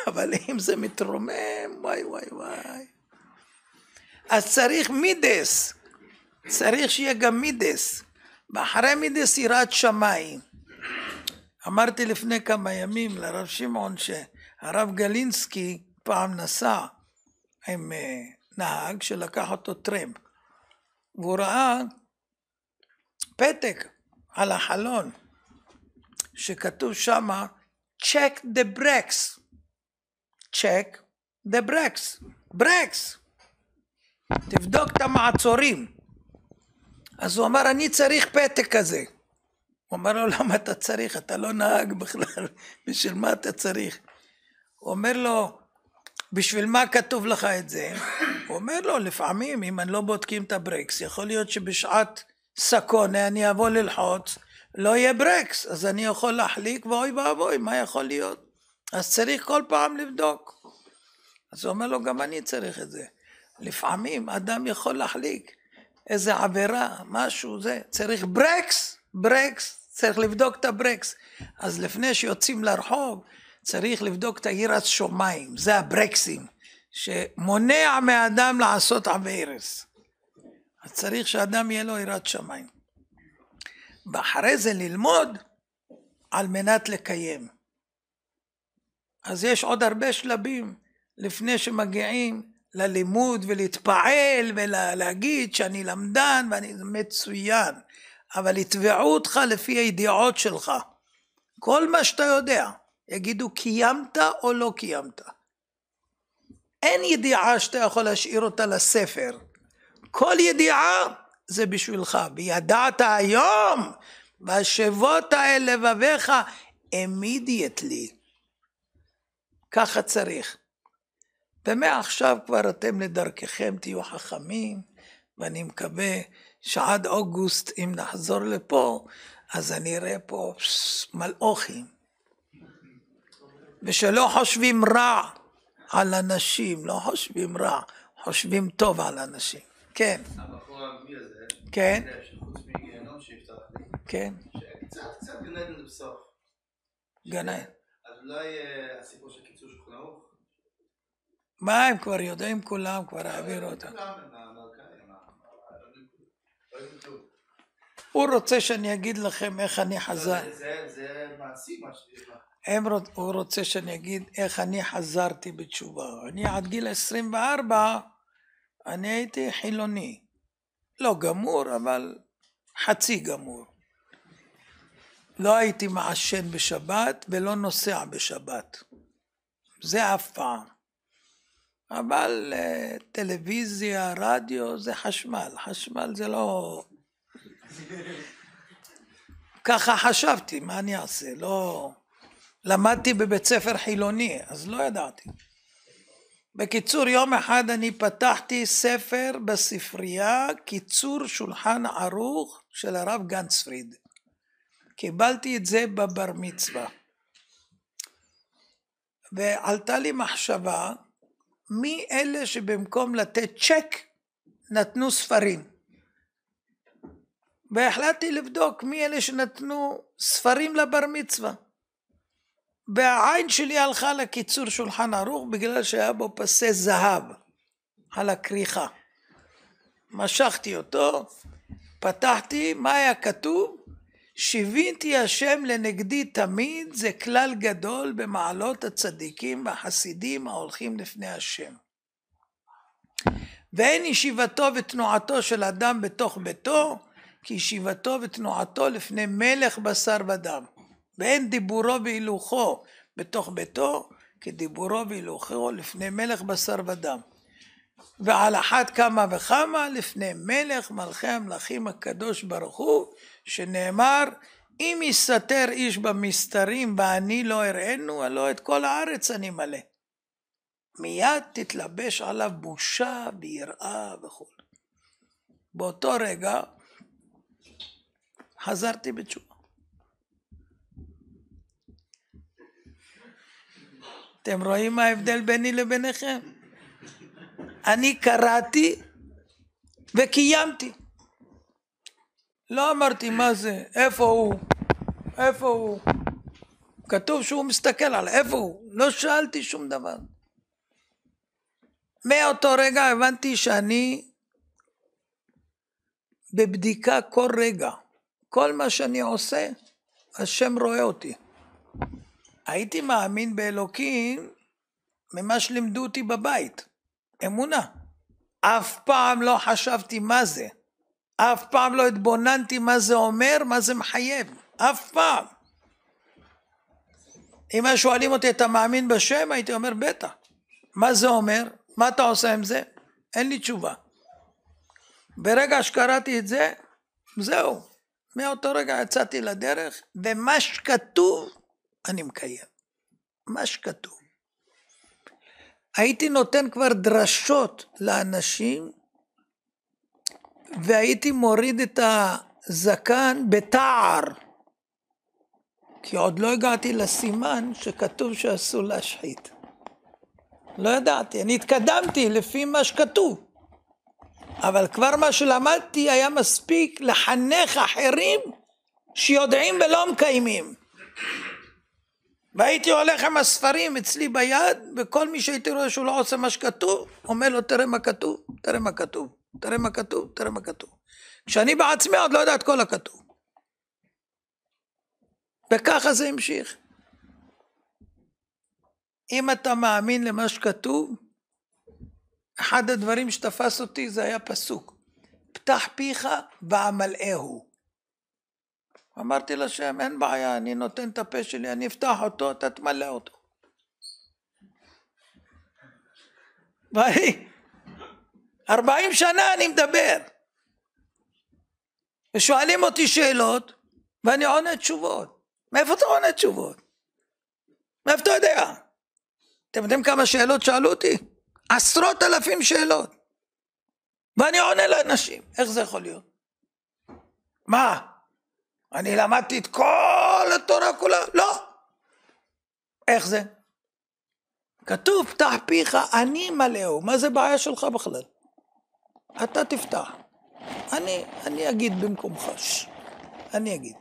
אבל אם זה מתרומם, וואי וואי וואי. אז צריך מידס. צריך שיהיה גם מידס. ואחרי מידס יראת שמיים. אמרתי לפני כמה ימים לרב שמעון שהרב גלינסקי פעם נסע עם נהג שלקח אותו טרמפ. והוא ראה פתק על החלון שכתוב שמה check the brakes. check the brakes. brakes. תבדוק את המעצורים. אז הוא אמר, אני צריך פתק כזה. הוא אמר לו, למה אתה צריך? אתה לא נהג בכלל. בשביל מה אתה צריך? הוא אומר לו, בשביל מה כתוב לך את זה? הוא אומר לו, לפעמים, אם אני לא בודקים את הברקס, יכול להיות שבשעת סקונה אני אבוא ללחוץ, לא יהיה ברקס, אז אני יכול להחליק, ואוי ואבוי, מה יכול להיות? אז צריך כל פעם לבדוק. אז הוא אומר לו, גם אני צריך את זה. לפעמים אדם יכול להחליק. איזה עבירה, משהו זה, צריך ברקס, צריך לבדוק את הברקס. אז לפני שיוצאים לרחוב, צריך לבדוק את יראת שמיים, זה הברקסים, שמונע מאדם לעשות עבירס. אז צריך שאדם יהיה לו יראת שמיים. ואחרי זה ללמוד, על מנת לקיים. אז יש עוד הרבה שלבים, לפני שמגיעים, ללימוד ולהתפעל ולהגיד שאני למדן ואני מצוין, אבל יתבעו אותך לפי הידיעות שלך. כל מה שאתה יודע, יגידו קיימת או לא קיימת. אין ידיעה שאתה יכול להשאיר אותה לספר. כל ידיעה זה בשבילך. וידעת היום והשבות אל לבביך immediately. ככה צריך. ומעכשיו כבר אתם לדרככם תהיו חכמים, ואני מקווה שעד אוגוסט אם נחזור לפה, אז אני אראה פה מלאכים. ושלא חושבים רע על אנשים, לא חושבים רע, חושבים טוב על אנשים. כן. הבחור הערבי הזה, כן. שחוץ מגיהנום שיפתח לי, כן. קצת גן עדן בסוף. גן עדן. אז אולי הסיפור של קיצור שולחן ערוך? מה הם כבר יודעים כולם, כבר העבירו אותם. הוא רוצה שאני אגיד לכם איך אני חזר. זה מעשי מה שיש לך. הוא רוצה שאני אגיד איך אני חזרתי בתשובה. אני עד גיל 24, אני הייתי חילוני. לא גמור, אבל חצי גמור. לא הייתי מעשן בשבת ולא נוסע בשבת. זה אף פעם. אבל טלוויזיה, רדיו, זה חשמל. חשמל זה לא... ככה חשבתי, מה אני אעשה? לא... למדתי בבית ספר חילוני, אז לא ידעתי. בקיצור, יום אחד אני פתחתי ספר בספרייה, קיצור שולחן ערוך של הרב גנצפריד. קיבלתי את זה בבר מצווה. ועלתה לי מחשבה, מי אלה שבמקום לתת צ'ק, נתנו ספרים. והחלטתי לבדוק מי אלה שנתנו ספרים לבר מצווה. והעין שלי הלכה לקיצור שולחן ערוך בגלל שהיה בו פסי זהב על הכריכה. משכתי אותו, פתחתי, מה היה כתוב? שיוויתי השם לנגדי תמיד, זה כלל גדול במעלות הצדיקים והחסידים ההולכים לפני השם. ואין ישיבתו ותנועתו של אדם בתוך ביתו, כי ישיבתו ותנועתו לפני מלך בשר ודם. ואין דיבורו והילוכו בתוך ביתו, כדיבורו והילוכו לפני מלך בשר ודם. ועל אחת כמה וכמה לפני מלך מלכי המלכים הקדוש ברוך הוא, שנאמר, אם יסתר איש במסתרים ואני לא אראנו, הלא את כל הארץ אני מלא. מיד תתלבש עליו בושה ויראה וכו'. באותו רגע חזרתי בתשובה. אתם רואים מה ההבדל ביני לביניכם? אני קראתי וקיימתי. לא אמרתי מה זה, איפה הוא? איפה הוא? כתוב שהוא מסתכל על איפה הוא? לא שאלתי שום דבר. מאותו רגע הבנתי שאני בבדיקה כל רגע. כל מה שאני עושה, השם רואה אותי. הייתי מאמין באלוקים ממה שלימדו אותי בבית. אמונה. אף פעם לא חשבתי מה זה. אף פעם לא התבוננתי מה זה אומר, מה זה מחייב. אף פעם. אם היו שואלים אותי, אתה מאמין בשם? הייתי אומר, בטח. מה זה אומר? מה אתה עושה עם זה? אין לי תשובה. ברגע שקראתי את זה, זהו. מאותו רגע יצאתי לדרך, ומה שכתוב, אני מקיים. מה שכתוב. הייתי נותן כבר דרשות לאנשים, והייתי מוריד את הזקן בתער, כי עוד לא הגעתי לסימן שכתוב שאסור להשחית. לא ידעתי, אני התקדמתי לפי מה שכתוב. אבל כבר מה שלמדתי היה מספיק לחנך אחרים שיודעים ולא מקיימים. והייתי הולך עם הספרים אצלי ביד, וכל מי שהייתי רואה שהוא לא עושה מה שכתוב, אומר לו תראה מה כתוב, תראה מה כתוב, תראה מה כתוב, תראה מה כתוב. כשאני בעצמי עוד לא יודע את כל הכתוב. וככה זה המשיך. אם אתה מאמין למה שכתוב, אחד הדברים שתפס אותי זה היה פסוק. פתח פיך ועמלאהו. אמרתי לשם, אין בעיה, אני נותן את הפה שלי, אני אפתח אותו, אתה תמלא אותו. והי, 40 שנה אני מדבר. ושואלים אותי שאלות, ואני עונה תשובות. מאיפה אתה עונה תשובות? מאיפה אתה יודע? אתם יודעים כמה שאלות שאלו אותי? 10,000 שאלות. ואני עונה לאנשים, איך זה יכול להיות? מה? אני למדתי את כל התורה כולה? לא. איך זה? כתוב, פתח פיך, אני מלאו. מה זה בעיה שלך בכלל? אתה תפתח. אני אגיד במקומך. אני אגיד.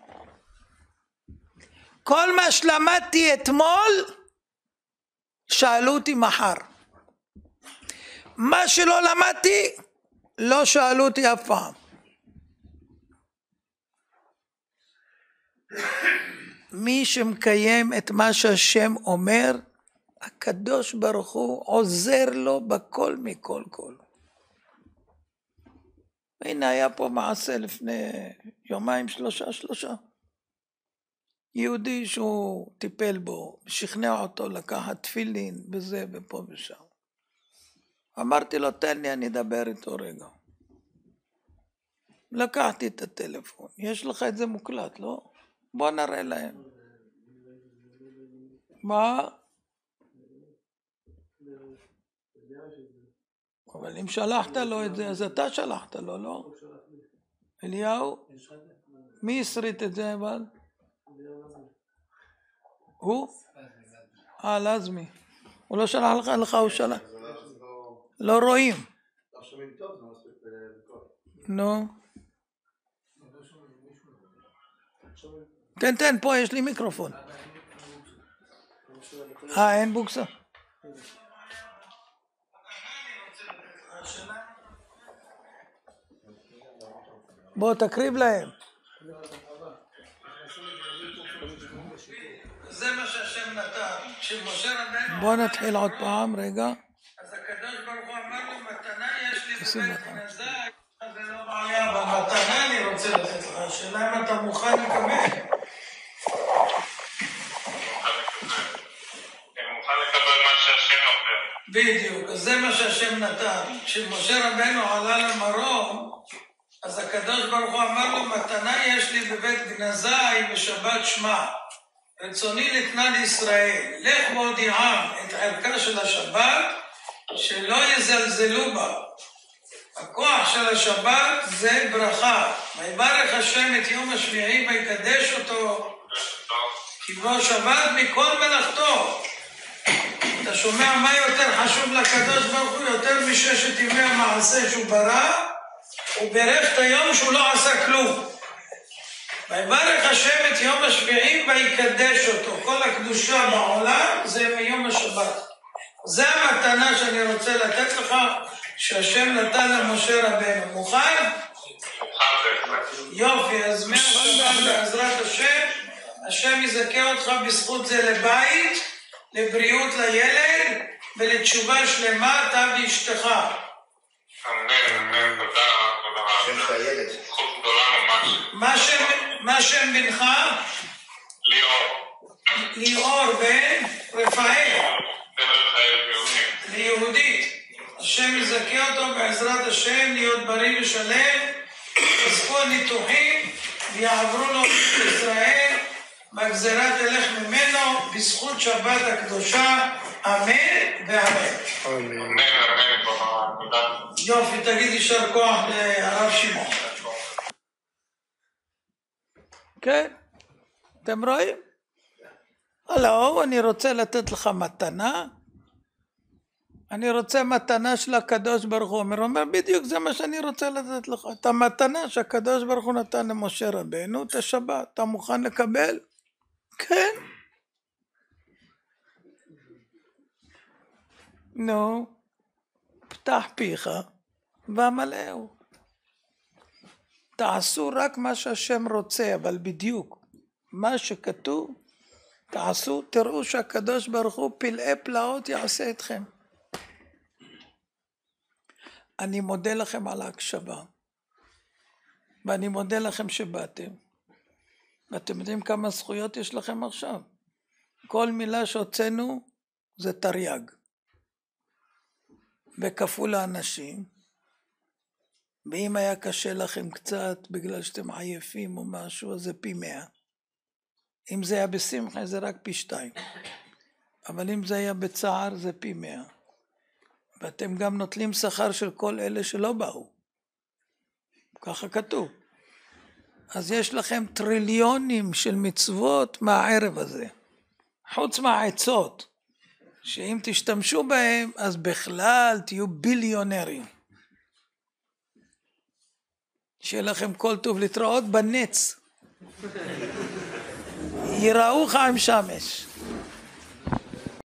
כל מה שלמדתי אתמול, שאלו אותי מחר. מה שלא למדתי, לא שאלו אותי אף פעם. מי שמקיים את מה שהשם אומר, הקדוש ברוך הוא עוזר לו בכל מכל כל. הנה היה פה מעשה לפני יומיים שלושה. יהודי שהוא טיפל בו, שכנע אותו לקחת תפילין בזה ופה ושם. אמרתי לו, תן לי, אני אדבר איתו רגע. לקחתי את הטלפון, יש לך את זה מוקלט, לא? בוא נראה להם. מה? אבל אם שלחת לו את זה, אז אתה שלחת לו, לא? אליהו? מי הסריט את זה אבל? הוא? לזמי. הוא לא שלח לך, הוא שלח. לא רואים. נו. תן, פה יש לי מיקרופון. אין בוקסה. בוא תקריב להם. זה מה שהשם נתן, כשמשה רבנו... בוא נתחיל עוד פעם, רגע. אז הקדוש ברוך הוא אמר לו, מתנה יש לי בבית כנזי, זה לא בעיה, במתנה אני רוצה לתת לך, השאלה אם אתה מוכן לקבל. אני מוכן לקבל מה שהשם נותן. בדיוק, אז זה מה שהשם נתן. כשמשה רבנו עלה למרום, אז הקדוש ברוך הוא אמר לו, מתנה יש לי בבית גנזי בשבת שמע. רצוני לתנה לישראל, לך והודיעם את ערכה של השבת, שלא יזלזלו בה. הכוח של השבת זה ברכה. ויברך השם את יום השביעי ויקדש אותו, כי בו שבת מכל מלאכתו. אתה שומע מה יותר חשוב לקדוש ברוך הוא? יותר מששת ימי המעשה שהוא ברא, הוא ברך את היום שהוא לא עשה כלום. ויברך השם את יום השביעי ויקדש אותו. כל הקדושה בעולם זה מיום השבת. זה המתנה שאני רוצה לתת לך, שהשם נתן למשה רבנו. מוכן? יופי, אז מהשבת בעזרת השם, השם יזכה אותך בזכות זה לבית, לבריאות לילד ולתשובה שלמה אתה ואשתך. אמן, תודה. זכות גדולה ממש. מה שם בנך? ליאור בן רפאל. ליהודית. השם יזכה אותו בעזרת השם להיות בריא ושלם, יזכו הניתוחים ויעברו לו לישראל, והגזרה תלך ממנו בזכות שבת הקדושה, אמן ואמן. אמן. יופי, תגיד יישר כוח לרב שמעון. כן, אתם רואים? הלו, אני רוצה לתת לך מתנה. אני רוצה מתנה של הקדוש ברוך הוא. אומר בדיוק זה מה שאני רוצה לתת לך. את המתנה שהקדוש ברוך הוא נתן למשה רבנו, את השבת. אתה מוכן לקבל? כן. נו, פתח פיך והמלאו. תעשו רק מה שהשם רוצה, אבל בדיוק מה שכתוב, תעשו, תראו שהקדוש ברוך הוא פלאי פלאות יעשה אתכם. אני מודה לכם על ההקשבה, ואני מודה לכם שבאתם, ואתם יודעים כמה זכויות יש לכם עכשיו. כל מילה שהוצאנו זה תרי"ג, וכפול האנשים, ואם היה קשה לכם קצת בגלל שאתם עייפים או משהו, אז זה פי 100. אם זה היה בשמחה זה רק פי 2. אבל אם זה היה בצער זה פי 100. ואתם גם נוטלים שכר של כל אלה שלא באו. ככה כתוב. אז יש לכם טריליונים של מצוות מהערב הזה. חוץ מהעצות, שאם תשתמשו בהם, אז בכלל תהיו ביליונרים. שיהיה לכם כל טוב, להתראות בנץ. יראוך עם שמש.